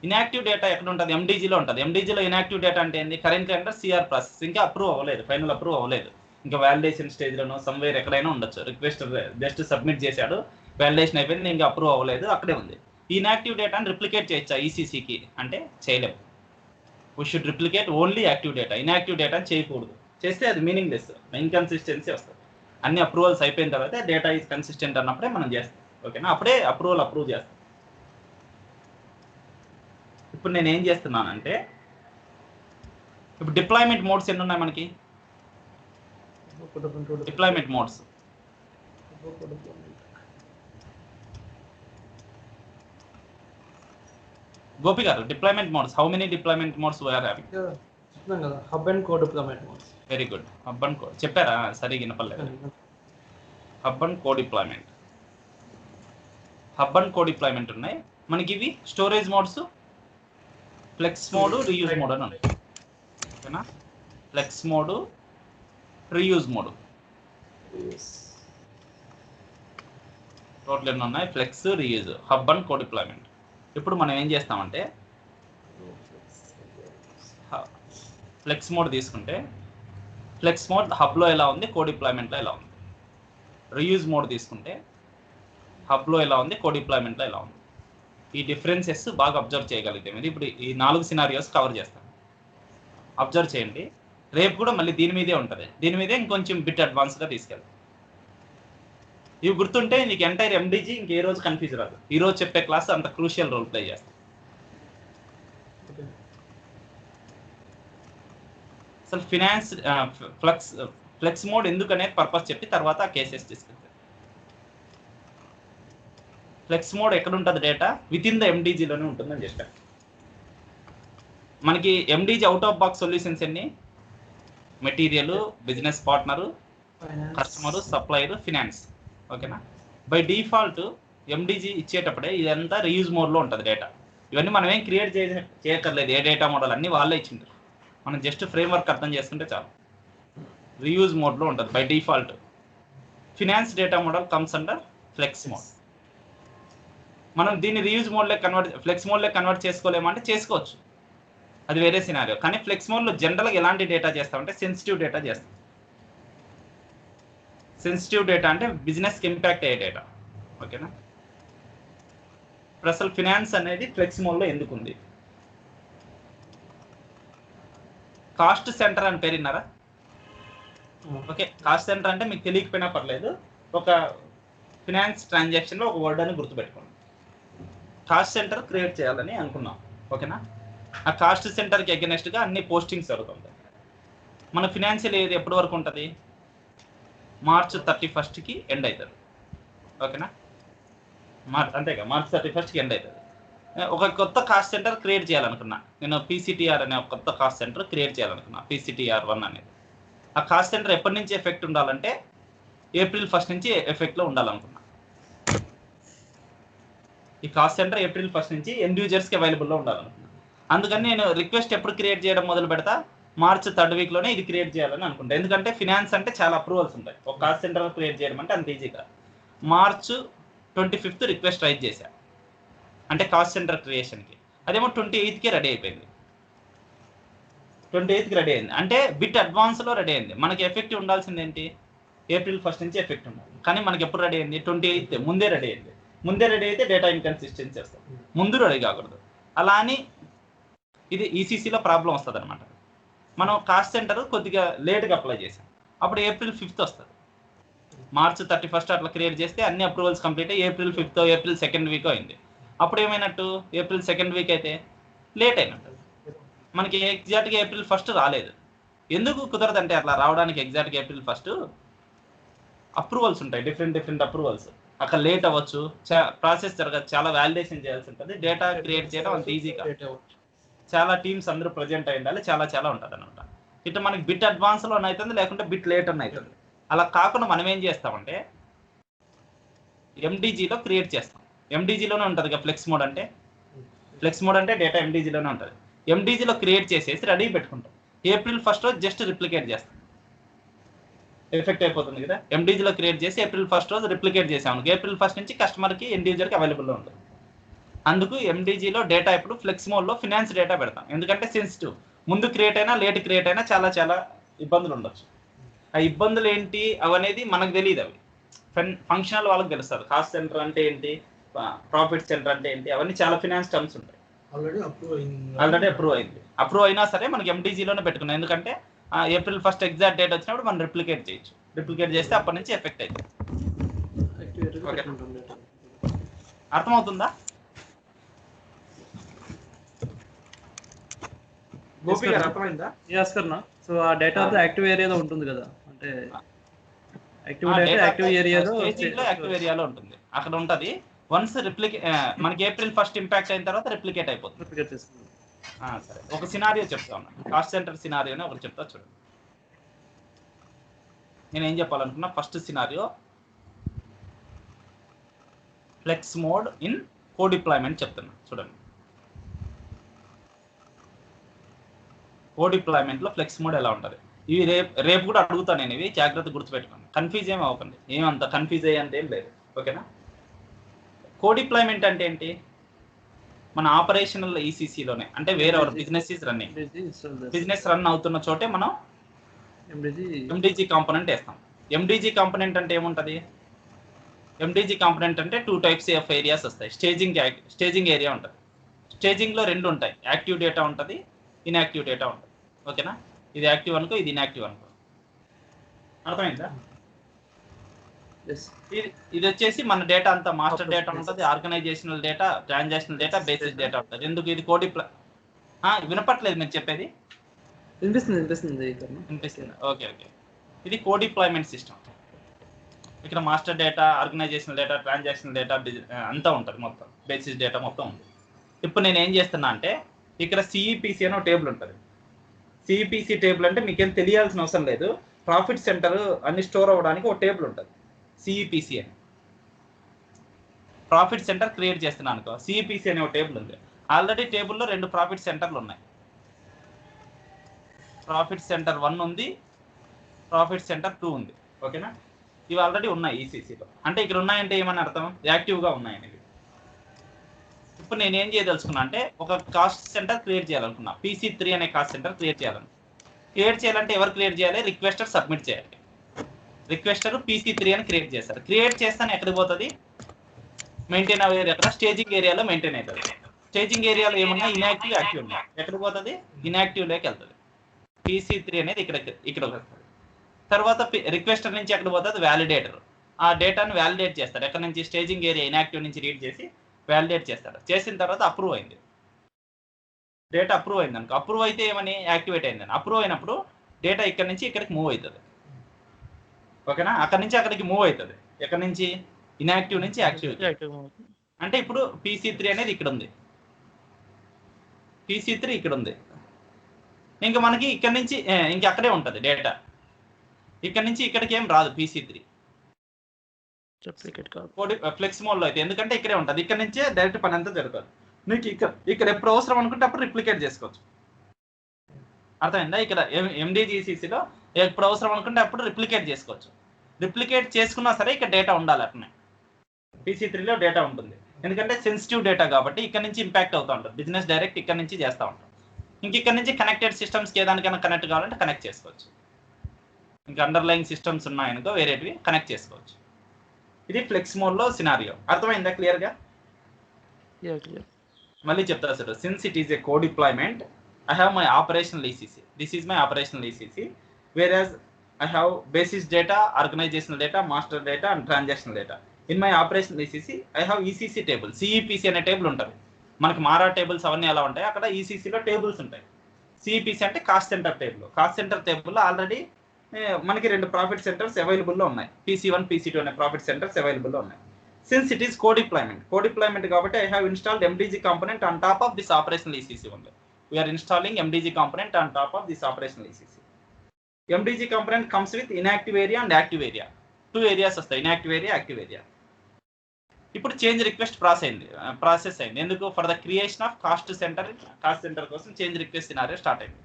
Inactive data ఎక్కడ ఉంటుంది? ఎండీజీలో ఉంటుంది. ఎండీజీలో ఇన్యాక్టివ్ డేటా అంటే ఏంటి? కరెంట్లీ అండర్ సిఆర్ ప్రాసెస్, ఇంకా అప్రూవ్ అవ్వలేదు, ఫైనల్ అప్రూవ్ అవ్వలేదు. ఇంకా వ్యాలిడేషన్ స్టేజ్లోనో సమ్వేర్ ఎక్కడైనా ఉండొచ్చు. రిక్వెస్ట్ జస్ట్ సబ్మిట్ చేశాడు, వ్యాలిడేషన్ అయిపోయింది, ఇంకా అప్రూవ్ అవ్వలేదు, అక్కడే ఉంది. ఈ ఇన్యాక్టివ్ డేటాని రిప్లికేట్ చేయొచ్చా ఈసీసీకి అంటే? చేయలేము. We should replicate only active data. Inactive డేటాని చేయకూడదు. చేస్తే అది మీనింగ్లెస్, ఇన్కన్సిస్టెన్సీ వస్తుంది. అన్ని అప్రూవల్స్ అయిపోయిన తర్వాత డేటా ఈజ్ కన్సిస్టెంట్ అన్నప్పుడే మనం చేస్తాం. ఓకేనా? అప్పుడే అప్రూవ్ చేస్తాం. ఇప్పుడు నేను ఏం చేస్తున్నానంటే ఇప్పుడు డిప్లాయ్మెంట్ మోడ్స్ ఎన్ని ఉన్నాయి మనకి? Deployment modes Gopi garu, deployment modes, how many deployment modes we are having? చెప్తున్నాం కదా, hub and co deployment modes. Very good. Hub and co చెప్పారా? సరిగ్గా వినపడలేదు. Hub and co deployment, hub and co deployment ఉన్నాయి మనకి. ఇవి storage modes flex mode, reuse mode అని ఉన్నాయి. ఓకేనా? Flex mode, reuse mode, total ఎన్ని ఉన్నాయి? Flex, reuse, hub and co deployment. ఇప్పుడు మనం ఏం చేస్తామంటే ఫ్లెక్స్ మోడ్ తీసుకుంటే ఫ్లెక్స్ మోడ్ హబ్లో ఎలా ఉంది, కో డిప్లాయ్మెంట్లో ఎలా ఉంది. రీయూజ్ మోడ్ తీసుకుంటే హబ్లో ఎలా ఉంది, కో డిప్లాయ్మెంట్లో ఎలా ఉంది. ఈ డిఫరెన్సెస్ బాగా అబ్జర్వ్ చేయగలిగితే మీరు ఇప్పుడు ఈ 4 సినారియోస్ కవర్ చేస్తాం. అబ్జర్వ్ చేయండి. రేపు కూడా మళ్ళీ దీని మీదే ఉంటుంది. దీని మీదే ఇంకొంచెం బిట్ అడ్వాన్స్గా తీసుకెళ్తాం. ఇవి గుర్తుంటే నీకు ఎంటైర్ ఎండీజీ ఇంకే రోజు కన్ఫ్యూజ్ రాదు. ఈ రోజు చెప్పే క్లాస్ అంత క్రూషియల్ రోల్ ప్లే చేస్తాం. అసలు ఫినాన్స్ ఫ్లెక్స్ మోడ్ ఎందుకనే పర్పస్ చెప్పి తర్వాత కేసెస్ తీసుకెళ్తాం. ఫ్లెక్స్ మోడ్ ఎక్కడ ఉంటుంది? డేటా విత్ ఇన్ ద ఎండీజీలోనే ఉంటుందని చెప్పాను. మనకి ఎండీజీ అవుట్ ఆఫ్ బాక్స్ సొల్యూషన్స్ ఎన్ని? Material, business partner, customer, supplier, finance. ఓకేనా? బై డిఫాల్ట్ ఎండీజీ ఇచ్చేటప్పుడే ఇదంతా రీయూజ్ మోడ్లో ఉంటుంది డేటా. ఇవన్నీ మనం ఏం క్రియేట్ చేయక్కర్లేదు. ఏ డేటా మోడల్ అన్నీ వాళ్ళే ఇచ్చింటారు. మనం జస్ట్ ఫ్రేమ్వర్క్ అర్థం చేసుకుంటే చాలు. రీయూజ్ మోడ్లో ఉంటుంది by default. Finance data model comes under flex mode. మనం దీన్ని రీయూజ్ మోడ్లో ఫ్లెక్స్ మోడ్లో కన్వర్ట్ చేసుకోలేమంటే చేసుకోవచ్చు, అది వేరే సినారియో. కానీ ఫ్లెక్స్ మోడ్లో జనరల్గా ఎలాంటి డేటా చేస్తామంటే సెన్సిటివ్ డేటా చేస్తాం. సెన్సిటివ్ డేటా అంటే బిజినెస్కి ఇంపాక్ట్ అయ్యే డేటా. ఓకేనా? ఇప్పుడు అసలు ఫినాన్స్ అనేది ఫ్లెక్స్ మోడ్లో ఎందుకు ఉంది? కాస్ట్ సెంటర్ అని పేరు విన్నారా? ఓకే, కాస్ట్ సెంటర్ అంటే మీకు తెలియకపోయినా పర్లేదు, ఒక ఫినాన్స్ ట్రాన్సాక్షన్లో ఒక వర్డ్ అని గుర్తుపెట్టుకోండి. కాస్ట్ సెంటర్ క్రియేట్ చేయాలని అనుకున్నాం. ఓకేనా? ఆ కాస్ట్ సెంటర్కి అగెనెస్ట్గా అన్ని పోస్టింగ్స్ జరుగుతుంటాయి. మన ఫినాన్షియల్ ఇయర్ ఎప్పటి వరకు ఉంటుంది? మార్చ్ 31కి ఎండ్ అవుతుంది. ఓకేనా? అంతేగా, మార్చ్ 31కి ఎండ్ అవుతుంది. ఒక కొత్త కాస్ట్ సెంటర్ క్రియేట్ చేయాలనుకున్నా నేను. పీసీటీఆర్ అనే ఒక కొత్త కాస్ట్ సెంటర్ క్రియేట్ చేయాలనుకున్నా, పీసీటీఆర్ 1 అనేది. ఆ కాస్ట్ సెంటర్ ఎప్పటి నుంచి ఎఫెక్ట్ ఉండాలంటే ఏప్రిల్ 1 నుంచి ఎఫెక్ట్లో ఉండాలనుకున్నా. ఈ కాస్ట్ సెంటర్ ఏప్రిల్ 1 నుంచి ఎండ్ యూజర్స్కి అవైలబుల్లో ఉండాలనుకున్నా. అందుకని నేను రిక్వెస్ట్ ఎప్పుడు క్రియేట్ చేయడం మొదలు పెడతా? మార్చ్ 3rd వీక్లోనే ఇది క్రియేట్ చేయాలని అనుకుంటా. ఎందుకంటే ఫినాన్స్ అంటే చాలా అప్రూవల్స్ ఉంటాయి. ఒక కాస్ట్ సెంటర్ క్రియేట్ చేయడం అంటే అంత ఈజీగా. మార్చ్ 25th రిక్వెస్ట్ రైజ్ చేశా, అంటే కాస్ట్ సెంటర్ క్రియేషన్కి. అదేమో 28కి రెడీ అయిపోయింది. 28కి రెడీ అయింది అంటే బిట్ అడ్వాన్స్లో రెడీ అయింది. మనకి ఎఫెక్ట్ ఉండాల్సింది ఏంటి? ఏప్రిల్ 1 నుంచి ఎఫెక్ట్ ఉండాలి. కానీ మనకి ఎప్పుడు రెడీ అయింది? 28th ముందే రెడీ అయింది. ముందే రెడీ అయితే డేటా ఇన్కన్సిస్టెన్సీ వస్తాం. ముందు రెడీ కాకూడదు. అలా అని ఇది ఈసీసీలో ప్రాబ్లం వస్తుంది అనమాట. మనం కాస్ట్ సెంటర్ కొద్దిగా లేట్గా అప్లై చేసాం, అప్పుడు ఏప్రిల్ 5th వస్తుంది. మార్చ్ 31st అట్లా క్రియేట్ చేస్తే అన్ని అప్రూవల్స్ కంప్లీట్ అయ్యి April 5th, April 2nd week అయింది. అప్పుడు ఏమైనట్టు? ఏప్రిల్ 2nd వీక్ అయితే లేట్ అయినట్టు. మనకి ఎగ్జాక్ట్గా ఏప్రిల్ 1st రాలేదు. ఎందుకు కుదరదంటే అట్లా రావడానికి ఎగ్జాక్ట్గా ఏప్రిల్ 1st అప్రూవల్స్ ఉంటాయి, డిఫరెంట్ అప్రూవల్స్. అక్కడ లేట్ అవ్వచ్చు, ప్రాసెస్ జరగదు, చాలా వ్యాలిడేషన్ చేయాల్సి ఉంటుంది. డేటా క్రియేట్ చేయడం అంత ఈజీగా, చాలా టీమ్స్ అందరూ ప్రజెంట్ అయి ఉండాలి, చాలా ఉంటుంది అనమాట. ఇట్లా మనకి బిట్ అడ్వాన్స్లో అవుతుంది, లేకుంటే బిట్ లేట్ అని అవుతుంది. అలా కాకుండా మనం ఏం చేస్తామంటే ఎండీజీలో క్రియేట్ చేస్తాం. ఎండీజీలోనే ఉంటుంది కదా ఫ్లెక్స్ మోడ్ అంటే. ఫ్లెక్స్ మోడ్ అంటే డేటా ఎండీజీలోనే ఉంటుంది. ఎండీజీలో క్రియేట్ చేసేసి రెడీ పెట్టుకుంటాం. ఏప్రిల్ 1st రోజు జస్ట్ రిప్లికేట్ చేస్తాం, ఎఫెక్ట్ అయిపోతుంది కదా. ఎండీజీలో క్రియేట్ చేసి ఏప్రిల్ 1st రోజు రిప్లికేట్ చేసాము. ఏప్రిల్ 1st నుంచి కస్టమర్కి ఎండ్ యూజర్కి అవైలబుల్లో ఉంటుంది. అందుకు ఎండీజీలో డేటా ఇప్పుడు ఫ్లెక్స్ మోడ్లో ఫినాన్స్ డేటా పెడతాం. ఎందుకంటే సెన్సిటివ్, ముందు క్రియేట్ అయినా లేట్ క్రియేట్ అయినా చాలా ఇబ్బందులు ఉండొచ్చు. ఆ ఇబ్బందులు ఏంటి అవనేది మనకు తెలియదు, అవి ఫంక్షనల్ వాళ్ళకి తెలుస్తుంది. కాస్ట్ సెంటర్ అంటే ఏంటి, ప్రాఫిట్ సెంటర్ అంటే ఏంటి, అవన్నీ చాలా ఫినాన్స్ టర్మ్స్ ఉంటాయి. ఆల్రెడీ అప్రూవ్ అయింది. అప్రూవ్ అయినా సరే మనకి ఎండీజీలోనే పెట్టుకున్నాం. ఎందుకంటే ఏప్రిల్ 1st ఎగ్జాక్ట్ డేట్ వచ్చినప్పుడు మనం రిప్లికేట్ చేయొచ్చు. రిప్లికేట్ చేస్తే అప్పటి నుంచి ఎఫెక్ట్ అవుతుంది. అర్థమవుతుందా? గోపి గారు అర్థమైందా? కర్ణ. సో ఆ డేటా అంతా యాక్టివ్ ఏరియాలో ఉంటుంది కదా, అంటే యాక్టివ్ డేటా యాక్టివ్ ఏరియాలో యాక్టివ్ ఏరియాలో ఉంటుంది, అక్కడ ఉంటుంది. వన్స్ మనకి April 1 ఇంపాక్ట్ అయిన తర్వాత రిప్లికేట్ అయిపోతుంది. రిప్లికేట్ చేసుకుంటాం. సరే, ఒక సినారియో చెప్తా ఉన్నా, కాస్ట్ సెంటర్ సినారియోని ఒకటి చెప్తా చూడండి. నేను ఏం చెప్పాలనుకున్నా, first scenario flex mode in co deployment చెప్తున్నా చూడండి. కోడిప్లాయ్మెంట్లో ఫ్లెక్స్ మోడ్ ఎలా ఉంటుంది, ఇవి రేపు కూడా అడుగుతాను నేను, ఇవి జాగ్రత్త గుర్తుపెట్టుకోండి, కన్ఫ్యూజ్ ఏమి అవ్వకండి, ఏమంత కన్ఫ్యూజ్ అయ్యేంత ఏం లేదు. ఓకేనా? కోడిప్లాయ్మెంట్ అంటే ఏంటి, మన ఆపరేషనల్ ఈసీసీలోనే, అంటే వేరే business is running, business run అవుతున్న చోటే మనం ఎండిజీ కాంపోనెంట్ వేస్తాం. ఎండిజీ కాంపోనెంట్ అంటే ఏముంటుంది, ఎండిజీ కాంపోనెంట్ అంటే 2 టైప్స్ ఆఫ్ ఏరియాస్ వస్తాయి. స్టేజింగ్ ఏరియా ఉంటుంది. స్టేజింగ్లో 2 ఉంటాయి, యాక్టివ్ డేటా ఉంటుంది, ఇన్యాక్టివ్ డేటా ఉంటుంది. ఓకేనా? ఇది యాక్టివ్ అనుకో, ఇది ఇన్యాక్టివ్ అనుకో. అర్థమైందా? ఇది వచ్చేసి మన డేటా అంతా మాస్టర్ డేటా ఉంటుంది, organisational data, transactional data, basic data ఉంటుంది. ఎందుకు ఇది వినపట్లేదు మీరు చెప్పేది? వినిపిస్తుంది. ఓకే. ఇది కోడిప్లాయ్మెంట్ సిస్టమ్. ఇక్కడ master data, organisational data, transactional data అంతా ఉంటుంది, మొత్తం బేసిక్ డేటా మొత్తం ఉంది. ఇప్పుడు నేను ఏం చేస్తున్నా అంటే, ఇక్కడ సిఈపిసి అనే టేబుల్ ఉంటుంది. సిఈపిసి టేబుల్ అంటే మీకేం తెలియాల్సిన అవసరం లేదు, ప్రాఫిట్ సెంటర్ అన్ని స్టోర్ అవ్వడానికి ఒక టేబుల్ ఉంటుంది, సిఈపిసి అని. ప్రాఫిట్ సెంటర్ క్రియేట్ చేస్తున్నాను అనుకో, సిఈపిసి అనే ఒక టేబుల్ ఉంది. ఆల్రెడీ టేబుల్లో 2 ప్రాఫిట్ సెంటర్లు ఉన్నాయి. ప్రాఫిట్ సెంటర్ 1 ఉంది, ప్రాఫిట్ సెంటర్ 2 ఉంది. ఓకేనా? ఇవి ఆల్రెడీ ఉన్నాయి ఈసీసీలో. అంటే ఇక్కడ ఉన్నాయంటే ఏమని అర్థం, యాక్టివ్గా ఉన్నాయని. ఇప్పుడు నేను ఏం చేయదలుచుకున్నా అంటే, ఒక కాస్ట్ సెంటర్ క్రియేట్ చేయాలనుకున్నా, PC3 అనే కాస్ట్ సెంటర్ క్రియేట్ చేయాలంటే ఎవరు క్రియేట్ చేయాలి, రిక్వెస్టర్ సబ్మిట్ చేయాలి. రిక్వెస్టర్ PC3 అని క్రియేట్ చేస్తారు. క్రియేట్ చేస్తాను ఎక్కడికి పోతుంది, మెయింటైన్ అయ్యే ఎక్కడ, స్టేజింగ్ ఏరియాలో మెయింటైన్ అవుతుంది. స్టేజింగ్ ఏరియాలో ఏమన్నా ఇన్యాక్టివ్, యాక్టివ్ ఉన్నాయి, ఎక్కడికి పోతుంది, ఇన్యాక్టివ్లోకి వెళ్తుంది. PC3 అనేది ఇక్కడ వస్తుంది. తర్వాత రిక్వెస్టర్ నుంచి ఎక్కడ పోతుంది, వ్యాలిడేటర్. ఆ డేటాను వ్యాలిడేట్ చేస్తాడు, ఎక్కడ నుంచి, స్టేజింగ్ ఏరియా ఇన్యాక్టివ్ నుంచి రీడ్ చేసి వ్యాలిడేట్ చేస్తాడు. చేసిన తర్వాత అప్రూవ్ అయింది, డేటా అప్రూవ్ అయింది అనుకో, అప్రూవ్ అయితే ఏమని, యాక్టివేట్ అయిందని. అప్రూవ్ అయినప్పుడు డేటా ఇక్కడ నుంచి ఇక్కడికి మూవ్ అవుతుంది. ఓకేనా? అక్కడ నుంచి అక్కడికి మూవ్ అవుతుంది. ఎక్కడి నుంచి, ఇన్యాక్టివ్ నుంచి యాక్టివ్. అంటే ఇప్పుడు PC3 అనేది ఇక్కడ ఉంది, PC3 ఇక్కడ ఉంది. ఇంకా మనకి ఇక్కడ నుంచి ఇంక అక్కడే ఉంటుంది డేటా, ఇక్కడ నుంచి ఇక్కడికి ఏం రాదు PC3. ఫ్లెక్స్ మోడ్లో అయితే ఎందుకంటే ఇక్కడే ఉంటుంది, ఇక్కడ నుంచే డైరెక్ట్ పని అంతా జరుగుతుంది. మీకు ఇక్కడ ఎప్పుడు అవసరం అనుకుంటే అప్పుడు రిప్లికేట్ చేసుకోవచ్చు. అర్థమైందా? ఇక్కడ MDGCCలో ఎప్పుడు అవసరం అనుకుంటే అప్పుడు రిప్లికేట్ చేసుకోవచ్చు. రిప్లికేట్ చేసుకున్నా సరే ఇక్కడ డేటా ఉండాలి, అట్నే PC3లో డేటా ఉంటుంది. ఎందుకంటే సెన్సిటివ్ డేటా కాబట్టి ఇక్కడ నుంచి ఇంపాక్ట్ అవుతూ ఉంటుంది. బిజినెస్ డైరెక్ట్ ఇక్కడ నుంచి చేస్తూ ఉంటాం. ఇంక ఇక్కడ నుంచి కనెక్టెడ్ సిస్టమ్స్కి ఏదానికైనా కనెక్ట్ కావాలంటే కనెక్ట్ చేసుకోవచ్చు. ఇంకా అండర్లైన్ సిస్టమ్స్ ఉన్నాయనుకో వేరేటివి కనెక్ట్ చేసుకోవచ్చు. ఇది ఫ్లెక్స్ మోడ్లో సినారియో. అర్థమైందా క్లియర్గా? మళ్ళీ చెప్తా sir. Since it is a code deployment, I have my operational ECC. This is my operational ECC. Whereas I have basis data, organizational data, master data and transactional data. In my operational ECC, I have ECC table. CEPC అనే table ఉంటుంది. మనకి మారా tables అవన్నీ ఎలా ఉంటాయి, అక్కడ ఈసీసీలో tables ఉంటాయి. సిఈపిసి అంటే cost centre table. Cost centre టేబుల్లో ఆల్రెడీ మనకి 2 ప్రాఫిట్ సెంటర్స్ అవైలబుల్లో ఉన్నాయి. PC1, PC2 అనే ప్రాఫిట్ సెంటర్స్ అవైలబుల్లో ఉన్నాయి. సిన్స్ ఇట్ ఈస్ కోడిప్లాయ్మెంట్ కాబట్టి I have installed MDG component on top of this operational ECC only. We are installing MDG component on top of this operational ECC. MDG component comes with inactive area and active area. 2 areas వస్తాయి, inactive area, active area. ఇప్పుడు change request process అయింది. ఎందుకు? For the creation of cost center కోసం change request scenario start అయింది.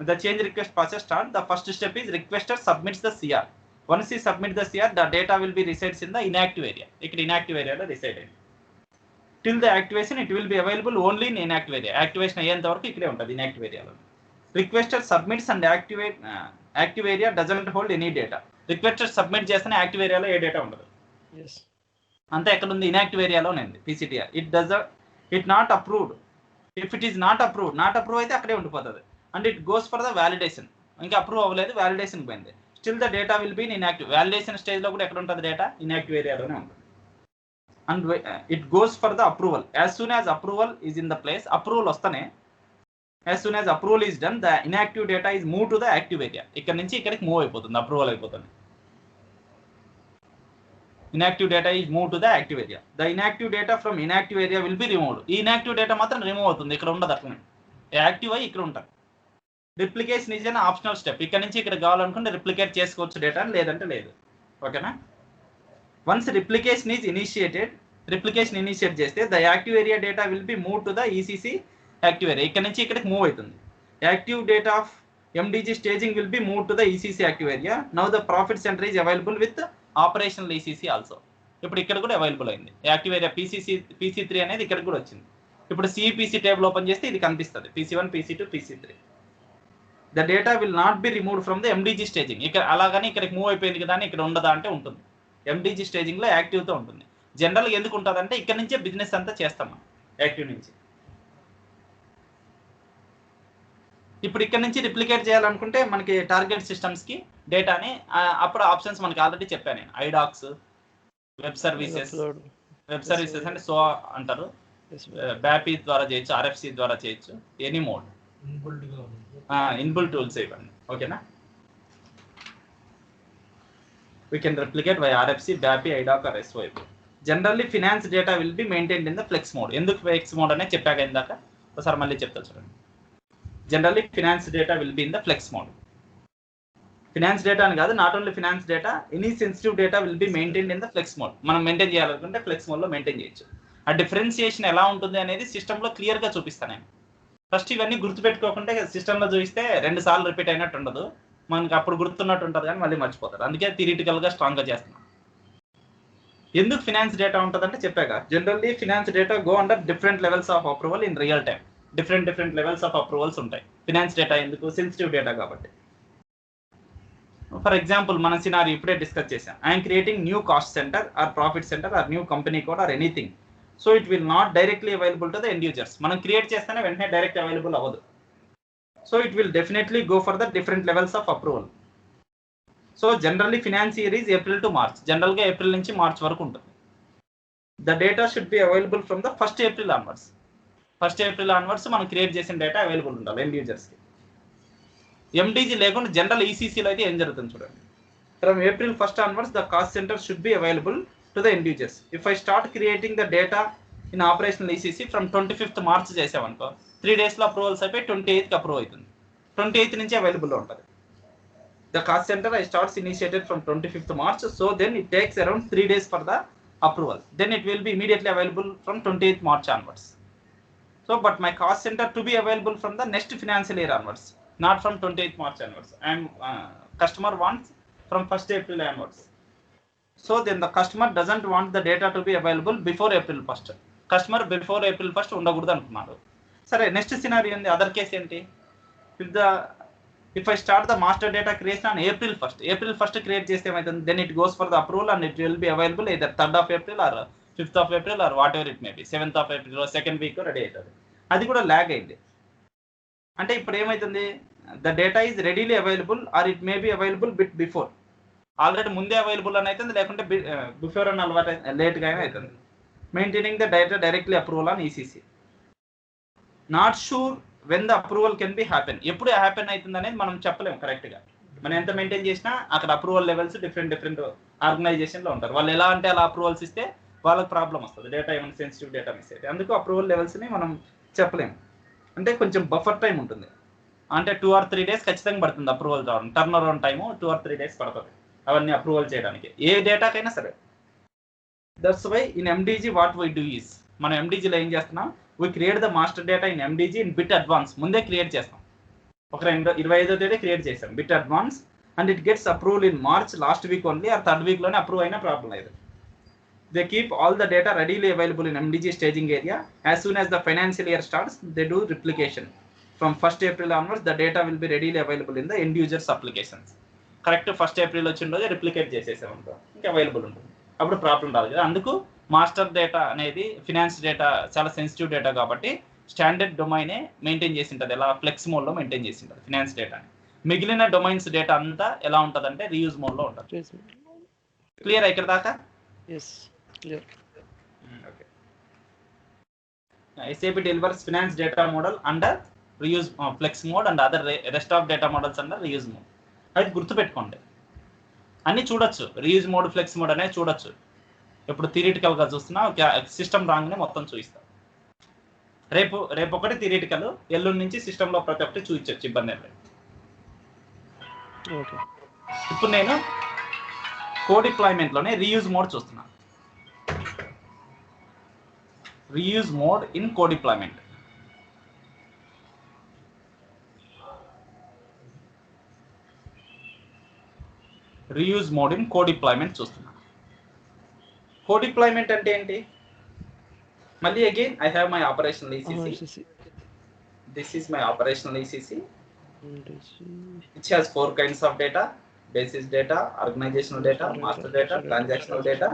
The change request process start. The first step is requester submits the CR. Once ఈ submit the CR, the data will be resides in the inactive area. ఇక్కడ inactive ఏరియాలో reside అయింది. Till the activation it will be available only in inactive area. Activation అయ్యేంత వరకు ఇక్కడే ఉంటుంది inactive ఏరియాలో. Requester submits and active area doesn't hold any data. Requester submit చేస్తేనే active ఏరియాలో ఏ డేటా ఉండదు. అంతా ఎక్కడ ఉంది? ఇన్యాక్టివ్ ఏరియాలోనే ఉంది PCTR. It not approved. If it is not approve అయితే అక్కడే ఉండిపోతుంది. And it goes for the validation. ఇంకా అప్రూవ్ అవ్వలేదు, వ్యాలిడేషన్ పోయింది. Still the data will be in inactive. Validation స్టేజ్లో కూడా ఎక్కడ ఉంటుంది డేటా? ఇన్యాక్టివ్ ఏరియాలోనే ఉంటుంది. And it goes for the approval. As soon as approval is in the place. Approval వస్తేనే as soon as approval is done the inactive data is move to the active area. ఇక్కడ నుంచి ఇక్కడికి move అయిపోతుంది, approval అయిపోతుంది. Inactive data is moved to the active area. The inactive data from inactive area will be removed. ఈ inactive data మాత్రం remove అవుతుంది, ఇక్కడ ఉండదు, అట్లనే యాక్టివ్ అయ్యి ఇక్కడ ఉంటుంది. Replication is an optional step. ఇక్కడ నుంచి ఇక్కడ కావాలనుకుంటే రిప్లికేట్ చేసుకోవచ్చు డేటా, లేదంటే లేదు. ఓకేనా? Once replication is initiated, replication initiate చేస్తే the active area data will be move to the ECC active area. ఇక్కడ నుంచి ఇక్కడికి మూవ్ అవుతుంది. Active data of MDG staging will be move to the ECC active area. Now the profit center is available with operational ECC also. ఇప్పుడు ఇక్కడ కూడా available అయింది active area. PC3 అనేది ఇక్కడ కూడా వచ్చింది. ఇప్పుడు సిపిసి టేబుల్ ఓపెన్ చేస్తే ఇది కనిపిస్తుంది, PC1, PC2, PC3. The data will not be removed from the MDG staging. ఇక్కడ అలాగని ఇక్కడికి మూవ్ అయిపోయింది కదా అని ఇక్కడ ఉండదా అంటే ఉంటుంది. ఎండిజీ స్టేజింగ్లో యాక్టివ్తో ఉంటుంది. జనరల్గా ఎందుకు ఉంటుంది అంటే ఇక్కడ నుంచే బిజినెస్ అంతా చేస్తాం మనం యాక్టివ్ నుంచి. ఇప్పుడు ఇక్కడ నుంచి రిప్లికేట్ చేయాలనుకుంటే మనకి టార్గెట్ సిస్టమ్స్కి డేటాని, అప్పుడు ఆప్షన్స్ మనకి ఆల్రెడీ చెప్పాను నేను. ఐడాక్స్, వెబ్ సర్వీసెస్ అంటే సో అంటారు, బ్యాపీ ద్వారా చేయొచ్చు, RFC ద్వారా చేయొచ్చు, ఎనీ మోడ్, ఇన్బుల్ టూల్స్ ఇవ్వండి. ఓకేనా? We can replicate by RFC, BAPI, IDoc or SOAP. Generally finance data will be maintained in the flex mode. ఎందుకు ఫ్లెక్స్ మోడ్ అనే చెప్పాక ఇందాక, ఒకసారి మళ్ళీ చెప్తా చూడండి. Generally finance data will be in the flex mode. Finance data అని కాదు, not only finance data, any sensitive data will be maintained in the flex mode. మనం మెయింటైన్ చేయాలనుకుంటే ఫ్లెక్స్ మోడ్లో మెయింటైన్ చేయొచ్చు. ఆ డిఫరెన్సియేషన్ ఎలా ఉంటుంది అనేది సిస్టంలో క్లియర్గా చూపిస్తాను నేను. ఫస్ట్ ఇవన్నీ గుర్తుపెట్టుకోకుంటే సిస్టంలో చూపిస్తే 2 సార్లు రిపీట్ అయినట్టు ఉండదు, మనకి అప్పుడు గుర్తున్నట్టు ఉంటుంది కానీ మళ్ళీ మర్చిపోతారు. అందుకే థియరిటికల్గా స్ట్రాంగ్గా చేస్తున్నాం. ఎందుకు ఫినాన్స్ డేటా ఉంటుందంటే చెప్పాక, generally finance data go under different levels of approval in real time. Different levels of approvals ఉంటాయి. ఫినాన్స్ డేటా ఎందుకు? సెన్సిటివ్ డేటా కాబట్టి. ఫర్ ఎగ్జాంపుల్ మన సినారీ ఇప్పుడే డిస్కస్ చేసాం. I'm creating new cost centre or profit centre or new company code or anything. So it will not directly available to the end users. మనం create చేస్తేనే వెంటనే direct available అవ్వదు. So it will definitely go for the different levels of approval. So generally finance year is April to March. జనరల్గా April నుంచి March వరకు ఉంటుంది. The data should be available from the 1st April onwards. 1st April onwards మనం create చేసిన data available ఉండాలి end యూజర్స్కి. ఎండిజీ లేకుండా general ఈసీసీలో అయితే ఏం జరుగుతుంది చూడండి. From April 1st onwards the cost centre should be available to the end users. If I start creating the data in operational ECC from 25th March చేసామనుకో, 3 daysలో approvals అయిపోయి 28th approve అవుతుంది. 28th నుంచి అవైలబుల్లో ఉంటుంది. The cost center I starts initiated from 25th March, so then it takes around 3 days for the approval. Then it will be immediately available from 28th March onwards. So but my cost center to be available from the next financial year onwards, not from 28th March onwards. Customer wants from 1st April onwards. So then the customer doesn't want the data to be available before April 1st. Customer before April 1st ఉండకూడదు అనుకున్నాడు. సరే, next scenario ఉంది. Other case ఏంటి? If I start the master data creation on April 1st create చేస్తే ఏమవుతుంది? Then it goes for the approval and it will be available either 3rd of April or 5th of April or whatever it may be, 7th of April or 2nd week ready అవుతుంది. అది కూడా lag అయింది. అంటే ఇప్పుడు ఏమవుతుంది? The data is readily available or it may be available bit before. Already ముందే available అని అవుతుంది, లేకుంటే బిఫోర్ అని అలవాటు లేట్గా అయినా అవుతుంది. Maintaining the data directly approval on ECC. Not sure when the approval can be happen. ఎప్పుడు హ్యాపెన్ అవుతుంది అనేది మనం చెప్పలేము కరెక్ట్గా. మనం ఎంత మెయింటైన్ చేసినా అక్కడ అప్రూవల్ లెవెల్స్ డిఫరెంట్ ఆర్గనైజేషన్లో ఉంటారు. వాళ్ళు ఎలా అంటే అలా అప్రూవల్స్ ఇస్తే వాళ్ళకి ప్రాబ్లం వస్తుంది, డేటా ఏమైనా సెన్సిటివ్ డేటా మిస్ అయితే. అందుకు అప్రూవల్ లెవెల్స్ని మనం చెప్పలేము. అంటే కొంచెం బఫర్ టైం ఉంటుంది. అంటే 2 or 3 days ఖచ్చితంగా పడుతుంది అప్రూవల్ రావడం. Turn around time 2 or 3 days పడుతుంది అవన్నీ అప్రూవల్ చేయడానికి, ఏ డేటాకైనా సరే. That's why in MDG what we do is, మనం ఎండిజీలో ఏం చేస్తున్నాం? We create the master data in MDG in bit advance. ముందే క్రియేట్ చేస్తాం. ఒక 25వ తేదీ క్రియేట్ చేస్తాం bit advance, and it gets approval in March last week only or 3rd weekలోనే అప్రూవ్ అయినా ప్రాబ్లం లేదు. They keep all the data readily available in MDG staging area. As soon as the financial year starts they do replication. From 1st April onwards the data will B readily available in the end users applications. Correct 1st April వచ్చిన రోజు replicate చేసేసామనుకో, ఇంకా available ఉంటుంది. అప్పుడు problem రాదు కదా. అందుకు master data అనేది finance data చాలా సెన్సిటివ్ డేటా కాబట్టి స్టాండర్డ్ డొమైనే మెయింటైన్ చేసి ఉంటుంది. ఎలా? ఫ్లెక్స్ మోడ్లో మెయింటైన్ చేసి ఉంటుంది ఫినాన్స్ డేటాని. మిగిలిన డొమైన్స్ డేటా అంతా ఎలా ఉంటుంది అంటే రీయూజ్ మోడ్లో ఉంటుంది. క్లియర్ ఇక్కడ దాకా? Okay. SAP delivers finance data model under reuse flex mode and other rest of data models under reuse mode. అది గుర్తుపెట్టుకోండి. అన్నీ చూడొచ్చు, రీయూజ్ మోడ్ ఫ్లెక్స్ మోడ్ అనేది చూడొచ్చు. ఇప్పుడు థియరిటికల్గా చూస్తున్నా సిస్టమ్ రాగానే మొత్తం చూపిస్తాను. రేపు ఒకటి థియరిటికల్, ఎల్లుండి నుంచి సిస్టంలో ప్రతి ఒక్కటి చూపించవచ్చు, ఇబ్బంది ఏం లేదు. ఇప్పుడు నేను కోడ్ డిప్లాయ్మెంట్లోనే రీయూజ్ మోడ్ చూస్తున్నాను. Reuse mode in code deployment. Reuse mode in code deployment చూస్తున్నాను. కోడ్ డిప్లాయ్మెంట్ అంటే ఏంటి? మళ్ళీ again I have my operational ECC. This is my operational ECC, which has 4 kinds of data: basis data, organizational data, master data, transactional data.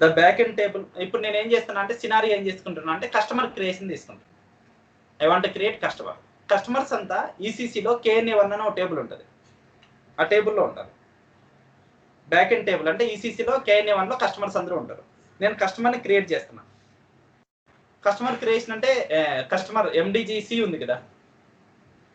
The backend table. ఇప్పుడు నేను ఏం చేస్తున్నా అంటే scenario ఏం చేసుకుంటున్నా అంటే కస్టమర్ క్రియేషన్ తీసుకుంటాను. I want to create customer. Customers అంతా ECCలో KNA1 అనే ఒక టేబుల్ ఉంటుంది, ఆ టేబుల్లో ఉంటారు. బ్యాకెండ్ టేబుల్ అంటే ECCలో KNA1లో కస్టమర్స్ అందరూ ఉంటారు. నేను కస్టమర్ని క్రియేట్ చేస్తున్నా. కస్టమర్ క్రియేషన్ అంటే కస్టమర్ MDGC ఉంది కదా,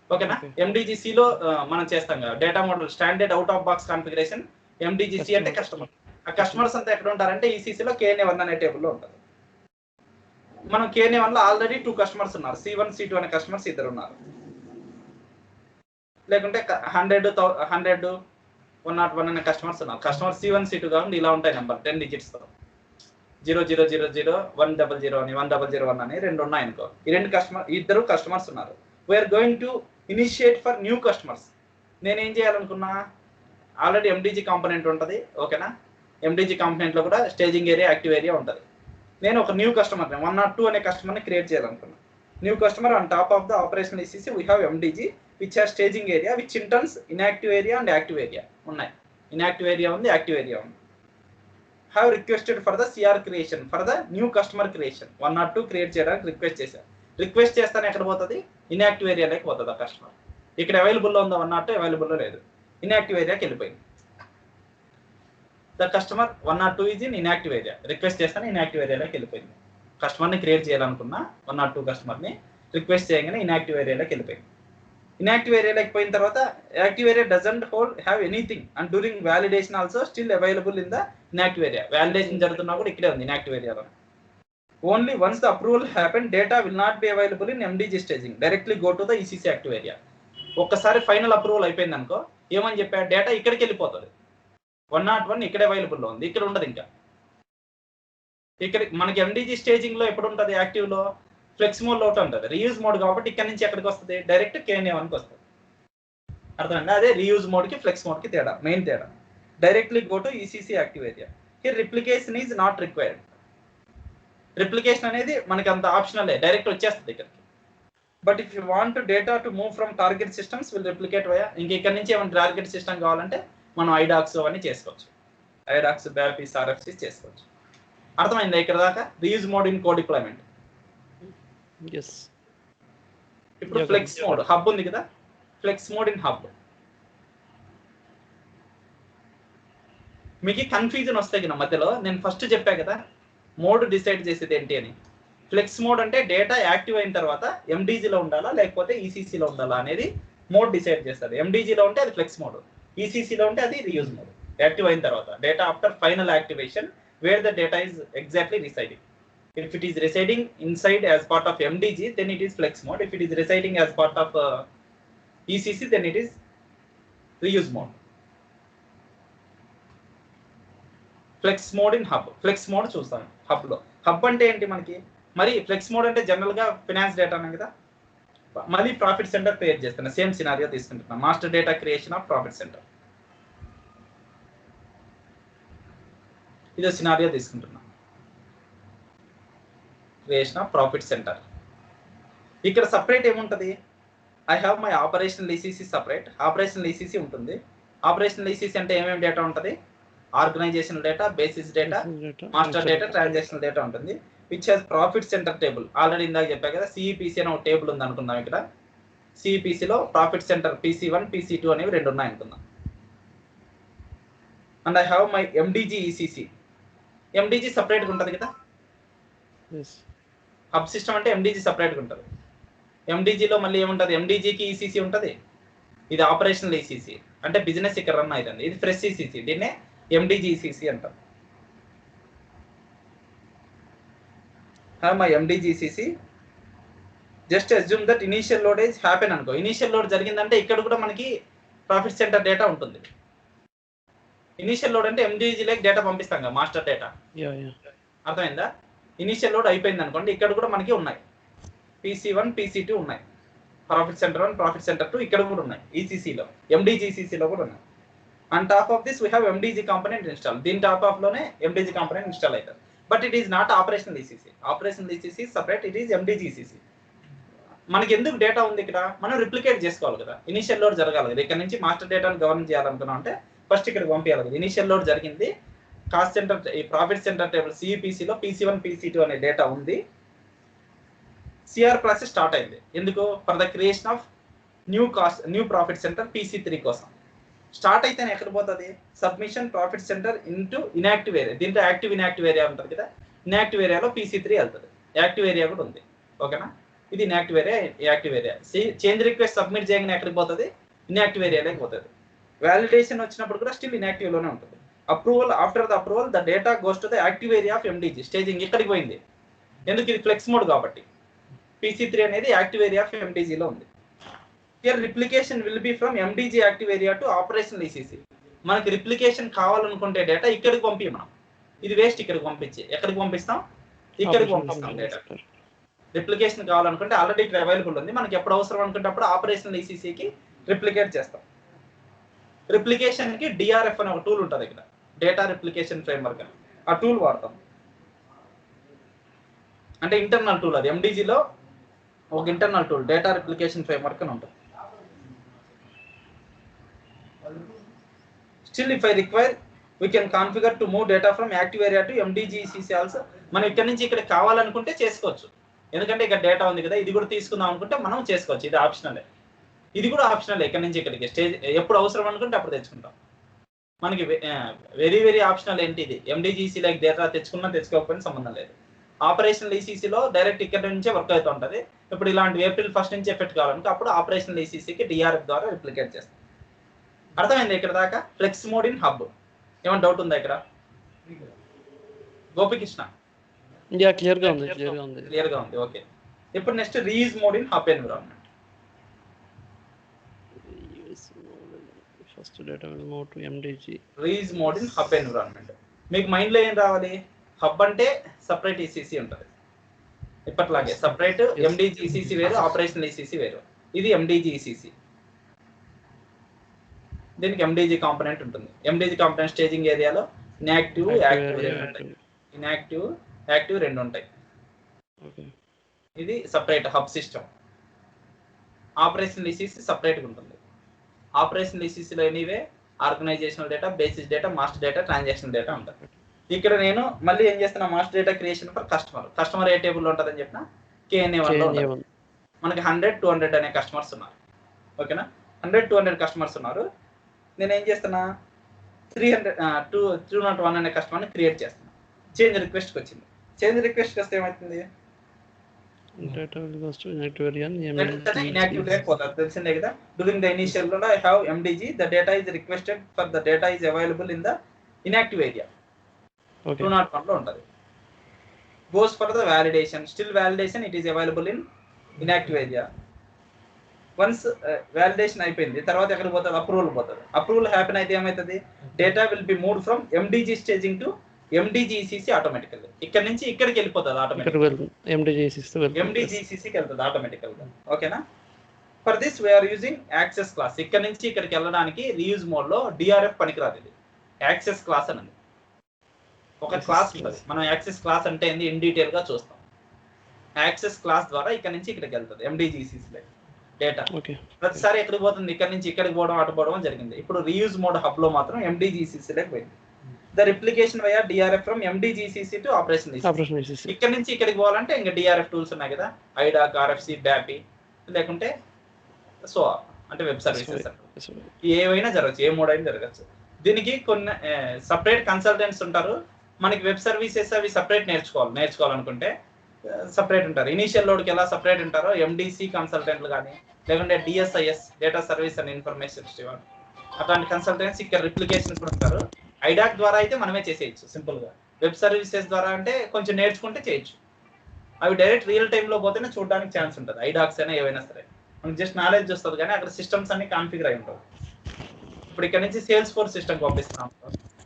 ఓకేనా? MDGCలో మనం చేస్తాం కదా data model, standard out of box configuration. MDGC అంటే కస్టమర్. ఆ కస్టమర్స్ అంతా ఎక్కడ ఉంటారంటే ECCలో KNA1 అనే టేబుల్లో ఉంటారు. మనం KNA1లో ఆల్రెడీ 2 కస్టమర్స్ ఉన్నారు, C1 C2 అనే కస్టమర్స్ ఇద్దరు ఉన్నారు. లేకుంటే 100 101 అనే కస్టమర్స్ ఉన్నారు. కస్టమర్ C1 C2 కాకుండా ఇలా ఉంటాయి నెంబర్ 10 డిజిట్స్తో. 0000 100 అని 1001 అని 2 ఉన్నాయి అనుకో. ఈ ఇద్దరు కస్టమర్స్ ఉన్నారు. We're going to initiate for new customers. నేనేం చేయాలనుకున్నా, ఆల్రెడీ MDG కాంపోనెంట్ ఉంటుంది, ఓకేనా? MDG కాంపోనెంట్లో కూడా స్టేజింగ్ ఏరియా, యాక్టివ్ ఏరియా ఉంటుంది. నేను ఒక న్యూ కస్టమర్ని 102 అనే కస్టమర్ని క్రియేట్ చేయాలనుకున్నా. New customer on top of the operational ECC we have MDG which has staging area which interns inactive area and active area ఉన్నాయి. ఇన్యాక్టివ్ ఏరియా ఉంది, యాక్టివ్ ఏరియా ఉంది. have requested for the CR creation for the new customer creation. 102 create చేయడానికి request చేశారు. Request చేస్తానే ఎక్కడ పోతుంది? Inactive ఏరియాలోకి పోతుంది ఆ కస్టమర్. ఇక్కడ అవైలబుల్లో ఉందా 102? అవైలబుల్లో లేదు, ఇన్యాక్టివ్ ఏరియాకి వెళ్ళిపోయింది. The customer 102 is in inactive area. Request చేస్తానే ఇన్యాక్టివ్ ఏరియాలోకి వెళ్ళిపోయింది. కస్టమర్ని క్రియేట్ చేయాలనుకున్నా 102 కస్టమర్ని రిక్వెస్ట్ చేయగానే ఇన్యాక్టివ్ ఏరియాలోకి వెళ్ళిపోయింది. ఇన్యాక్టివ్ ఏరియాలోకి పోయిన తర్వాత active area doesn't have anything and during validation also still available in the inactive area. Validation జరుగుతున్నా కూడా ఇక్కడే ఉంది ఇన్యాక్టివ్ ఏరియాలో. Only once the approval happen data will not be available in MDG staging, directly go to the ECC active area. ఒక్కసారి final approval అయిపోయింది అనుకో, ఏమని చెప్పాడు? డేటా ఇక్కడికి వెళ్ళిపోతుంది. 101 ఇక్కడ అవైలబుల్లో ఉంది, ఇక్కడ ఉండదు. ఇంకా ఇక్కడ మనకి MDG స్టేజింగ్లో ఎప్పుడు ఉంటుంది? యాక్టివ్లో ఫ్లెక్స్ మోడ్లో ఒకటి ఉంటుంది. రీయూజ్ మోడ్ కాబట్టి ఇక్కడ నుంచి ఎక్కడికి వస్తుంది? డైరెక్ట్ KNA1కి వస్తుంది. అర్థమైందా? అదే రీయూజ్ మోడ్కి ఫ్లెక్స్ మోడ్కి తేడా, మెయిన్ తేడా. Directly go to ECC active area. Here replication is not required. Replication అనేది మనకి అంత ఆప్షనలే, డైరెక్ట్ వచ్చేస్తుంది ఇక్కడికి. But if you want data to move from target systems will replicate via. ఇంక ఇక్కడ నుంచి ఏమైనా టార్గెట్ సిస్టమ్ కావాలంటే మనం ఐడాక్స్ అవన్నీ చేసుకోవచ్చు. ఐడాక్స్, బ్యాపీస్, RFCs చేసుకోవచ్చు. అర్థమైందా ఇక్కడ దాకా? Reuse mode in code deployment. ఇప్పుడు ఫ్లెక్స్ మోడ్, హబ్ ఉంది కదా, ఫ్లెక్స్ మోడ్ ఇన్ హబ్. మీకు కన్ఫ్యూజన్ వస్తాయి కదా మధ్యలో. నేను ఫస్ట్ చెప్పా కదా మోడ్ డిసైడ్ చేసేది ఏంటి అని. ఫ్లెక్స్ మోడ్ అంటే డేటా యాక్టివ్ అయిన తర్వాత MDGలో ఉండాలా లేకపోతే ECCలో ఉండాలా అనేది మోడ్ డిసైడ్ చేస్తుంది. MDGలో ఉంటే అది ఫ్లెక్స్ మోడ్, ECCలో ఉంటే అది రీయూజ్ మోడ్. యాక్టివ్ అయిన తర్వాత data after final activation where the data is exactly residing. If it is residing inside as part of MDG, then it is flex mode. If it is residing as part of ECC, then it is reuse mode. Flex mode in hub. Flex mode చూస్తాం hub లో. hub అంటే ఏంటి మనకి? మరి flex mode అంటే జనరల్గా finance data అనే కదా. మళ్ళీ ప్రాఫిట్ సెంటర్ క్రియేట్ చేస్తున్నా. సేమ్ సినారియో తీసుకుంటున్నా. Master data creation of profit center. ఇదో సినారియో తీసుకుంటున్నా. Creation of profit center. ఇక్కడ సపరేట్ ఏముంటుంది? I have my operational ECC separate. Operational ECC ఉంటుంది. ఆపరేషనల్ ECC అంటే ఏమేమి డేటా ఉంటుంది? Organisational data, basis data, master data, transactional data ఉంటుంది. Which has profit center table. Already ఇందాక చెప్పా కదా, CEPC అనే ఒక టేబుల్ ఉంది అనుకుందాం. ఇక్కడ CEPCలో ప్రాఫిట్ సెంటర్ PC1, PC2 అనేవి 2 ఉన్నాయి అనుకుందాం. And I have my MDG ECC. MDG సపరేట్గా ఉంటుంది కదా. హబ్ సిస్టమ్ అంటే MDG సపరేట్గా ఉంటుంది. ఎండీజీలో మళ్ళీ ఏముంటుంది, ఎండీజీకి ఈసీసీ ఉంటుంది, ఇది ఆపరేషనల్ ఈసీసీ అంటే బిజినెస్ ఇక్కడ రన్ అవుతుంది, ఇది ఫ్రెష్ ఈసీసీ, దీన్నే ఎండీజీ ఈసీసీ అంటారు. My MDG ECC just assume that initial load is happen అనుకో. ఇనీషియల్ లోడ్ జరిగిందంటే ఇక్కడ కూడా మనకి ప్రాఫిట్ సెంటర్ డేటా ఉంటుంది. ఇనీషియల్ లోడ్ అంటే ఎండీజీలోకి డేటా పంపిస్తాం కదా, మాస్టర్ డేటా. అర్థమైందా? ఇనీషియల్ లోడ్ అయిపోయింది అనుకోండి, ఇక్కడ కూడా మనకి ఉన్నాయి PC1 PC2 ఉన్నాయి, ప్రాఫిట్ సెంటర్ 1 ప్రాఫిట్ సెంటర్ 2 ఇక్కడ కూడా ఉన్నాయి, ఈసీసీలో ఎండీజీసీసీలో కూడా ఉన్నాయి. And top of this we have MDG component install. దీని టాప్ ఆఫ్ లోనే ఎండీజీ కాంపోనెంట్ ఇన్స్టాల్ అవుతుంది. But it is not operational ECC. Operational ECC separate, it is MDG ECC. మనకి ఎందుకు డేటా ఉంది ఇక్కడ, మనం రిప్లికేట్ చేసుకోవాలి కదా, ఇనిషియల్ లోడ్ జరగాలి కదా. ఇక్కడ నుంచి మాస్టర్ డేటాను గవర్న్ చేయాలనుకున్నాం అంటే ఫస్ట్ ఇక్కడ పంపించాలి కదా. ఇనిషియల్ లోడ్ జరిగింది, కాస్ట్ సెంటర్ ఈ ప్రాఫిట్ సెంటర్ టేబుల్ సిఈపిసిలో PC1 PC2 అనే డేటా ఉంది, సిఆర్ ప్రాసెస్ స్టార్ట్ అయింది. ఎందుకు? For the creation of new profit centre PC3 కోసం. స్టార్ట్ అయితేనే ఎక్కడ పోతుంది, submission profit centre into inactive area. దీంట్లో యాక్టివ్ ఇన్యాక్టివ్ ఏరియా ఉంటుంది కదా, ఇన్యాక్టివ్ ఏరియాలో PC3 వెళ్తుంది, యాక్టివ్ ఏరియా కూడా ఉంది. ఓకేనా? ఇది inactive area, active area. Change request submit చేయగానే ఎక్కడికి పోతుంది, ఇన్యాక్టివ్ ఏరియాలోకి పోతుంది. వ్యాలిడేషన్ వచ్చినప్పుడు కూడా స్టిల్ ఇన్యాక్టివ్ లోనే ఉంటుంది. Approval, after the approval the data goes to the active area of MDG. Staging ఇక్కడికి పోయింది, ఎందుకు? ఇది ఫ్లెక్స్ మోడ్ కాబట్టి. PC3 అనేది యాక్టివ్ ఏరియా ఆఫ్ ఎండీజీలో ఉంది. Here replication will be from MDG active area to operational ECC. మనకి replication కావాలనుకుంటే డేటా ఇక్కడికి పంపి, మనం ఇది వేస్ట్ ఇక్కడికి పంపించి ఎక్కడికి పంపిస్తాం, ఇక్కడికి పంపిస్తాం డేటా. రిప్లికేషన్ కావాలనుకుంటే ఆల్రెడీ ఇక్కడ అవైలబుల్ ఉంది, మనకి ఎప్పుడు అవసరం అనుకుంటే అప్పుడు ఆపరేషనల్ ఈసీసీకి రిప్లికేట్ చేస్తాం. రిప్లికేషన్కి డిఆర్ఎఫ్ అనే ఒక టూల్ ఉంటుంది ఇక్కడ, డేటా రిప్లికేషన్ ఫ్రేమ్వర్క్ అని. ఆ టూల్ వాడతాం, అంటే ఇంటర్నల్ టూల్. అది ఎండీజీలో ఒక internal tool, data replication framework అని ఉంటుంది. Still if I require we can configure to move data from active area to MDG ECC also. మనం ఇక్కడ నుంచి ఇక్కడ కావాలనుకుంటే చేసుకోవచ్చు, ఎందుకంటే ఇక్కడ డేటా ఉంది కదా, ఇది కూడా తీసుకుందాం అనుకుంటే మనం చేసుకోవచ్చు. ఇది ఆప్షనలే, ఇది కూడా ఆప్షనలే. ఇక్కడ నుంచి ఇక్కడికి స్టేజ్ ఎప్పుడు అవసరం అనుకుంటే అప్పుడు తెచ్చుకుంటాం. మనకి వెరీ వెరీ ఆప్షనల్ ఏంటి ఇది, ఎండీజీసీ లైక్ డేటా తెచ్చుకున్నా తెచ్చుకోకపోయినా సంబంధం లేదు. ఆపరేషనల్ ఈసీసీలో డైరెక్ట్ ఇక్కడ నుంచే వర్క్ అవుతూ ఉంటుంది. ఇప్పుడు ఇలాంటి April 1 నుంచి ఎఫెక్ట్ కావాలంటే అప్పుడు ఆపరేషనల్ ఈసీసీకి డిఆర్ఎఫ్ ద్వారా రిప్లికేట్ చేస్తాం. అర్థమైంది ఇక్కడ దాకా? Flex mode in hub. ఏమైనా డౌట్ ఉందా ఇక్కడ గోపికృష్ణ? క్లియర్గా ఉంది. క్లియర్గా ఉంది. ఓకే, ఇప్పుడు next reuse mode in hub environment. First data will move to MDG. Reuse mode in hub environment. మీకు మైండ్లో ఏం రావాలి? హబ్ అంటే సపరేట్ ఈసీసీ ఉంటుంది, ఇప్పట్లాగే సపరేట్ ఎండీజీ ఈసీసీ వేరు, ఆపరేషనల్ ఈసీసీ వేరు. ఇది ఎండీజీ ఈసీసీ, దీనికి ఎండీజీ కాంపోనెంట్ ఉంటుంది. ఎండీజీ కాంపోనెంట్ స్టేజింగ్ ఏరియాలో ఇన్యాక్టివ్, యాక్టివ్ రెండు ఉంటాయి. ఇన్యాక్టివ్, యాక్టివ్ రెండు ఉంటాయి. ఇది separate hub system. Operational ECC సపరేట్గా ఉంటుంది. ఆపరేషనల్ ఈసీసీలో anyway organizational data, basis data, master data, transaction data ఉంటుంది. ఇక్కడ నేను మళ్ళీ ఏం చేస్తున్నా, master data creation for customer. Customer ఏ టేబుల్లో ఉంటుందని చెప్పిన KNA1 లో ఉంటుంది. మనకి 100, 200 అనే కస్టమర్స్ ఉన్నారు. ఓకేనా? 100, 200 కస్టమర్స్ ఉన్నారు. నేను ఏం చేస్తున్నా, 201 అనే కస్టమర్ని క్రియేట్ చేస్తున్నా. చేంజ్ రిక్వెస్ట్కి వచ్చింది. చేంజ్ రిక్వెస్ట్కి వస్తే ఏమవుతుంది, ఇన్యాక్టివ్ లేకపోతుంది, తెలిసిందే కదా. డ్యూరింగ్ ద ఇనిషియల్ లో I have MDG, the data is requested for the data is available in the inactive area. 201 లో ఉంటుంది. Goes for the validation, still validation, it is available in inactive area. Once validation అయిపోయింది, తర్వాత ఎక్కడికి పోతుంది, approval పోతుంది. Approval happen అయితే ఏమవుతుంది, data will be moved from MDG staging to MDG ECC automatically. ఇక్కడ నుంచి ఇక్కడికి వెళ్ళిపోతుంది ఆటోమేటిక్గా, ఎండీజీ ఈసీసీకి వెళ్తుంది ఆటోమేటికల్గా. ఓకేనా? For this we're using access class. ఇక్కడ నుంచి ఇక్కడికి వెళ్ళడానికి రీయూజ్ మోడ్ లో డిఆర్ఎఫ్ పనికిరాదు. ఇది యాక్సెస్ క్లాస్ అని ఒక క్లాస్ ఉంటుంది. మనం యాక్సెస్ క్లాస్ అంటే ఏంది ఇన్ డీటెయిల్ గా చూస్తాం. యాక్సెస్ క్లాస్ ద్వారా ఇక్కడ నుంచి ఇక్కడికి వెళ్తుంది ఎండీజీ ఈసీసీ డేటా. ప్రతిసారి ఎక్కడికి పోతుంది, ఇక్కడ నుంచి ఇక్కడికి పోవడం, అటు పోవడం జరిగింది. ఇప్పుడు రీయూజ్ మోడ్ హబ్ లో మాత్రం ఎండీజీ ఈసీసీలోకి పోయింది. The replication via DRF from MDG ECC to operational ECC. ఇక్కడ నుంచి ఇక్కడికి పోవాలంటే ఇంకా డిఆర్ఎఫ్ టూల్స్ ఉన్నాయి కదా, ఐడాక్, ఆర్ఎఫ్సి, బ్యాపీ, లేకుంటే సో అంటే వెబ్ సర్వీసెస్. ఏవైనా జరగచ్చు, ఏ మోడ్ అయినా జరగచ్చు. దీనికి కొన్ని సపరేట్ కన్సల్టెంట్స్ ఉంటారు. మనకి వెబ్ సర్వీసెస్ అవి సపరేట్ నేర్చుకోవాలనుకుంటే సపరేట్ ఉంటారు. ఇనీషియల్ లోడ్కి ఎలా సపరేట్ ఉంటారో ఎండిసి కన్సల్టెంట్లు కానీ లేకుంటే డిఎస్ఐఎస్ data service and information system అట్లాంటి కన్సల్టెంట్స్ ఇక్కడ రిప్లికేషన్స్ కూడా ఉంటారు. ఐడాక్ ద్వారా అయితే మనమే చేసేయచ్చు సింపుల్గా. వెబ్ సర్వీసెస్ ద్వారా అంటే కొంచెం నేర్చుకుంటే చేయొచ్చు. అవి డైరెక్ట్ రియల్ టైంలో పోతేనే చూడడానికి ఛాన్స్ ఉంటుంది. ఐడాక్స్ అయినా ఏవైనా సరే మనకి జస్ట్ నాలెడ్జ్ వస్తుంది కానీ అక్కడ సిస్టమ్స్ అన్ని కాన్ఫిగర్ అయి ఉంటాయి. ఇప్పుడు ఇక్కడ నుంచి సేల్స్ ఫోర్స్ సిస్టమ్ పంపిస్తున్నాం,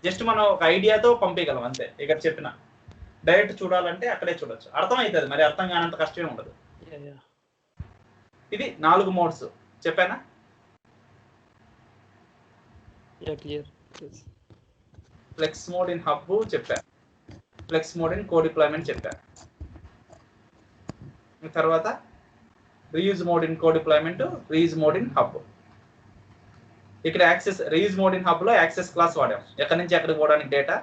జస్ట్ మనం ఒక ఐడియాతో పంపించగలం అంతే. ఇక్కడ చెప్పిన డైరెక్ట్ చూడాలంటే అక్కడే చూడొచ్చు, అర్థమవుతుంది. మరి అర్థం కానంత కష్టమే ఉండదు. ఇది 4 మోడ్స్ చెప్పానా? ఫ్లెక్స్ మోడ్ ఇన్ హబ్ చెప్పా, flex mode in co deployment చెప్పా. తర్వాత reuse mode in co deployment, reuse mode in hub. ఇక్కడ access reuse mode in hub లో యాక్సెస్ క్లాస్ వాడాం. ఎక్కడి నుంచి ఎక్కడికి పోవడానికి data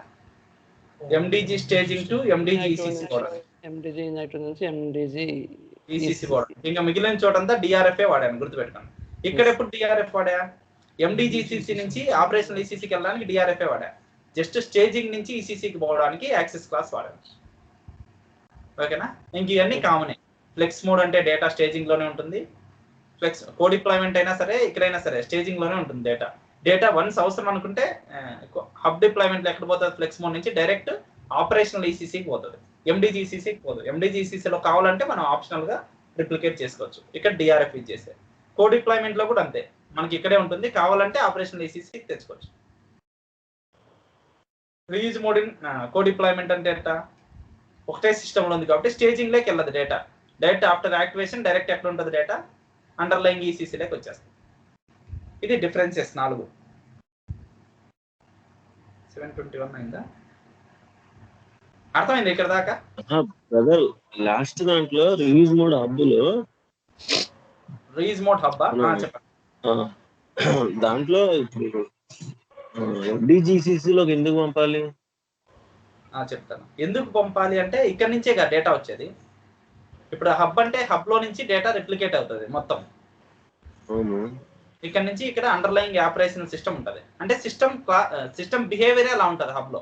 MDG staging to MDG ECC పోవడానికి, ఎండిజి ఇన్యాక్టివ్ నుంచి ఎండిజి ఈసీసీ పోవడానికి. ఇంకా మిగిలిన చోటంతా డిఆర్ఎఫ్ఏ వాడాను, గుర్తుపెట్టుకోండి. ఇక్కడ ఎప్పుడు డిఆర్ఎఫ్ వాడా? ఎండిజి ఈసీసీ నుంచి ఆపరేషనల్ ఈసీసీకి వెళ్ళడానికి డిఆర్ఎఫ్ఏ వాడా. జస్ట్ స్టేజింగ్ నుంచి ఈసీసీకి పోవడానికి యాక్సెస్ క్లాస్ వాడాను. ఓకేనా? ఇంక ఇవన్నీ కామనే. ఫ్లెక్స్ మోడ్ అంటే డేటా స్టేజింగ్ లోనే ఉంటుంది. ఫ్లెక్స్ కో డిప్లాయ్మెంట్ అయినా సరే ఇక్కడైనా సరే స్టేజింగ్ లోనే ఉంటుంది డేటా. డేటా వన్స్ అవసరం అనుకుంటే హబ్ డిప్లాయ్మెంట్ ఎక్కడ పోతుంది? ఫ్లెక్స్ మోడ్ నుంచి డైరెక్ట్ ఆపరేషనల్ ఈసీసీకి పోతుంది, ఎండిజి ఈసీసీకి పోతుంది. ఎండిజి ఈసీసీలో కావాలంటే మనం ఆప్షనల్ గా రిప్లికేట్ చేసుకోవచ్చు. ఇక్కడ డిఆర్ఎఫ్ యూజ్ చేసే. కో డిప్లాయ్మెంట్ లో కూడా అంతే, మనకి ఇక్కడే ఉంటుంది, కావాలంటే ఆపరేషనల్ ఈసీసీకి తెచ్చుకోవచ్చు. Reuse mode in co deployment అంటే ఎంత? ఒకటే సిస్టమ్ లో ఉంది కాబట్టి స్టేజింగ్ లోకి వెళ్ళదు data. Direct after activation direct ఎక్కడ ఉంటుంది డేటా? అండర్లైంగ్ ఈసీసీలోకి వచ్చేస్తుంది. ఇది డిఫరెన్సెస్ 4. 721 అయిందా? అర్థమైంది ఇక్కడ దాకా? బ్రదర్ లాస్ట్ దాంట్లో రిలీజ్ మోడ్ హబ్ లో రీయూజ్ మోడ్ హబ్ చెప్పండి. దాంట్లో ఇప్పుడు ఎండిజిసిసి లోకి ఎందుకు పంపాలి? చెప్తాను ఎందుకు పంపాలి అంటే ఇక్కడ నుంచే కదా డేటా వచ్చేది. ఇప్పుడు హబ్ అంటే హబ్ లో నుంచి డేటా రిప్లికేట్ అవుతుంది మొత్తం. ఇక్కడ నుంచి ఇక్కడ అండర్లైంగ్ ఆపరేషనల్ సిస్టమ్ ఉంటుంది. అంటే సిస్టమ్ బిహేవియర్ అలా ఉంటుంది హబ్ లో.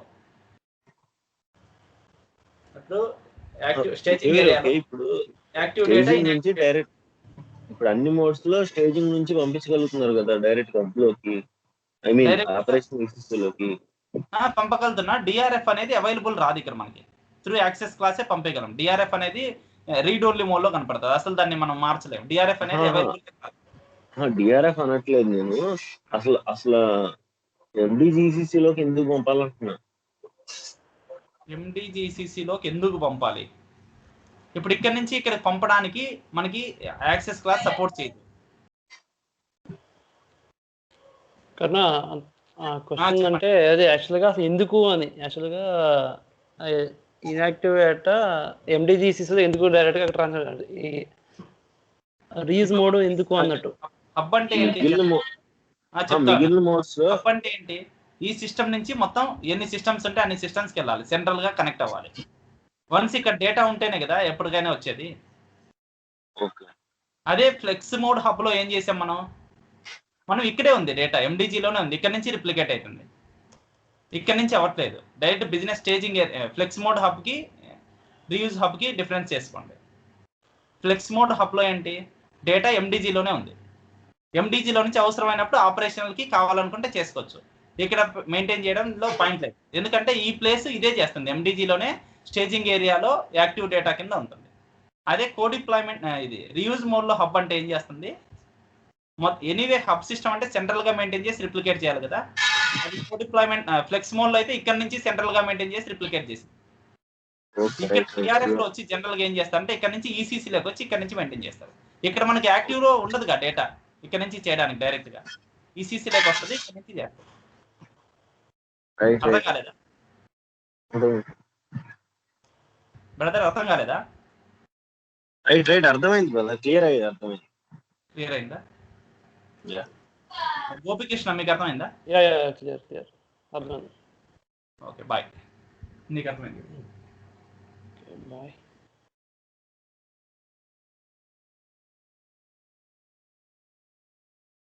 ఇప్పుడు యాక్టివ్ స్టేజింగ్ ఏరియాలో ఇప్పుడు యాక్టివ్ డేటా నుంచి డైరెక్ట్ ఇప్పుడు అన్ని మోడ్స్ లో స్టేజింగ్ నుంచి పంపించగలుగుతున్నారు కదా డైరెక్ట్ హబ్ లోకి, ఐ మీన్ ఆపరేషన్ లోకి పంపగలుగుతున్నా. డిఆర్ఎఫ్ అనేది అవైలబుల్ రాదు ఇక్కడ మనకి. త్రూ యాక్సెస్ క్లాసే పంపగలం. డిఆర్ఎఫ్ అనేది రీడ్ ఓన్లీ మోడ్ లో కనపడుతుంది. అసలు దాన్ని మనం మార్చలేము. డిఆర్ఎఫ్ అనేది అవైలబుల్ కాదు. డిఆర్ఎఫ్ అనట్లేదు నేను, అసలు ఎండిజిసిసి లోకి ఎందుకు పంపాలంటున్నా? ఎండిజిసిసి లోకి ఎందుకు పంపాలి? ఇప్పుడు ఇక్కడ నుంచి ఇక్కడ పంపడానికి మనకి యాక్సెస్ క్లాస్ సపోర్ట్ చేయదు. కన్నా క్వశ్చన్ అంటే అదే యాక్చువల్గా అసలు ఎందుకు అని, యాక్చువల్గా ఇన్యాక్టివ్ డేటా ఎండిజిసిసిలో ఎందుకు డైరెక్ట్గా ట్రాన్స్ఫర్ ఈ రీయూజ్ మోడ్ ఎందుకు అన్నట్టు. హబ్ అంటే ఏంటి? హబ్ అంటే ఏంటి? ఈ సిస్టమ్ నుంచి మొత్తం ఎన్ని సిస్టమ్స్ ఉంటే అన్ని సిస్టమ్స్కి వెళ్ళాలి, సెంట్రల్ గా కనెక్ట్ అవ్వాలి. వన్స్ ఇక్కడ డేటా ఉంటేనే కదా ఎప్పటికైనా వచ్చేది. అదే ఫ్లెక్స్ మోడ్ హబ్ లో ఏం చేసాం మనం ఇక్కడే ఉంది డేటా, ఎండిజిలోనే ఉంది, ఇక్కడ నుంచి రిప్లికేట్ అవుతుంది, ఇక్కడ నుంచి అవ్వట్లేదు. Direct business staging flex mode hub కి రీయూజ్ హబ్ కి డిఫరెన్స్ చేసుకోండి. ఫ్లెక్స్ మోడ్ హబ్ లో ఏంటి? డేటా ఎండిజిలోనే ఉంది. ఎండిజిలో నుంచి అవసరమైనప్పుడు ఆపరేషనల్ కి కావాలనుకుంటే చేసుకోవచ్చు. ఇక్కడ మెయింటైన్ చేయడంలో పాయింట్ లేదు, ఎందుకంటే ఈ ప్లేస్ ఇదే చేస్తుంది. ఎండిజిలోనే స్టేజింగ్ ఏరియాలో యాక్టివ్ డేటా కింద ఉంటుంది. అదే కో డిప్లాయ్మెంట్ ఇది రీయూజ్ మోడ్ లో హబ్ అంటే ఏం చేస్తుంది? ఎనీవే హబ్ సిస్టమ్ అంటే సెంట్రల్ గా మెయింటైన్ చేసి రిప్లికేట్ చేయాలి కదా. అది కో డిప్లాయ్మెంట్ ఫ్లెక్స్ మోడ్ లో అయితే ఇక్కడ నుంచి సెంట్రల్ గా మెయింటైన్ చేసి రిప్లికేట్ చేసి ఇక్కడ టిఆర్ఎఫ్ లో వచ్చి జనరల్ గా ఏం చేస్తారు అంటే ఇక్కడ నుంచి ఈసీసీ లోకి వచ్చి ఇక్కడ నుంచి మెయింటైన్ చేస్తారు. ఇక్కడ మనకి యాక్టివ్ లో ఉండదుగా డేటా, ఇక్కడ నుంచి చేయడానికి డైరెక్ట్ గా ఈసీసీ లోకి వస్తుంది, ఇక్కడ నుంచి చేస్తారు. అర్థం కాలేదా బ్రదర్? అర్థం కాలేదా? రైట్ అర్థమైంది బ్రదర్, క్లియర్ అయిందా? గోపికృష్ణ మీకు అర్థమైందా? క్లియర్ అర్థమైంది. Okay bye. నీకు అర్థమైంది? బాయ్.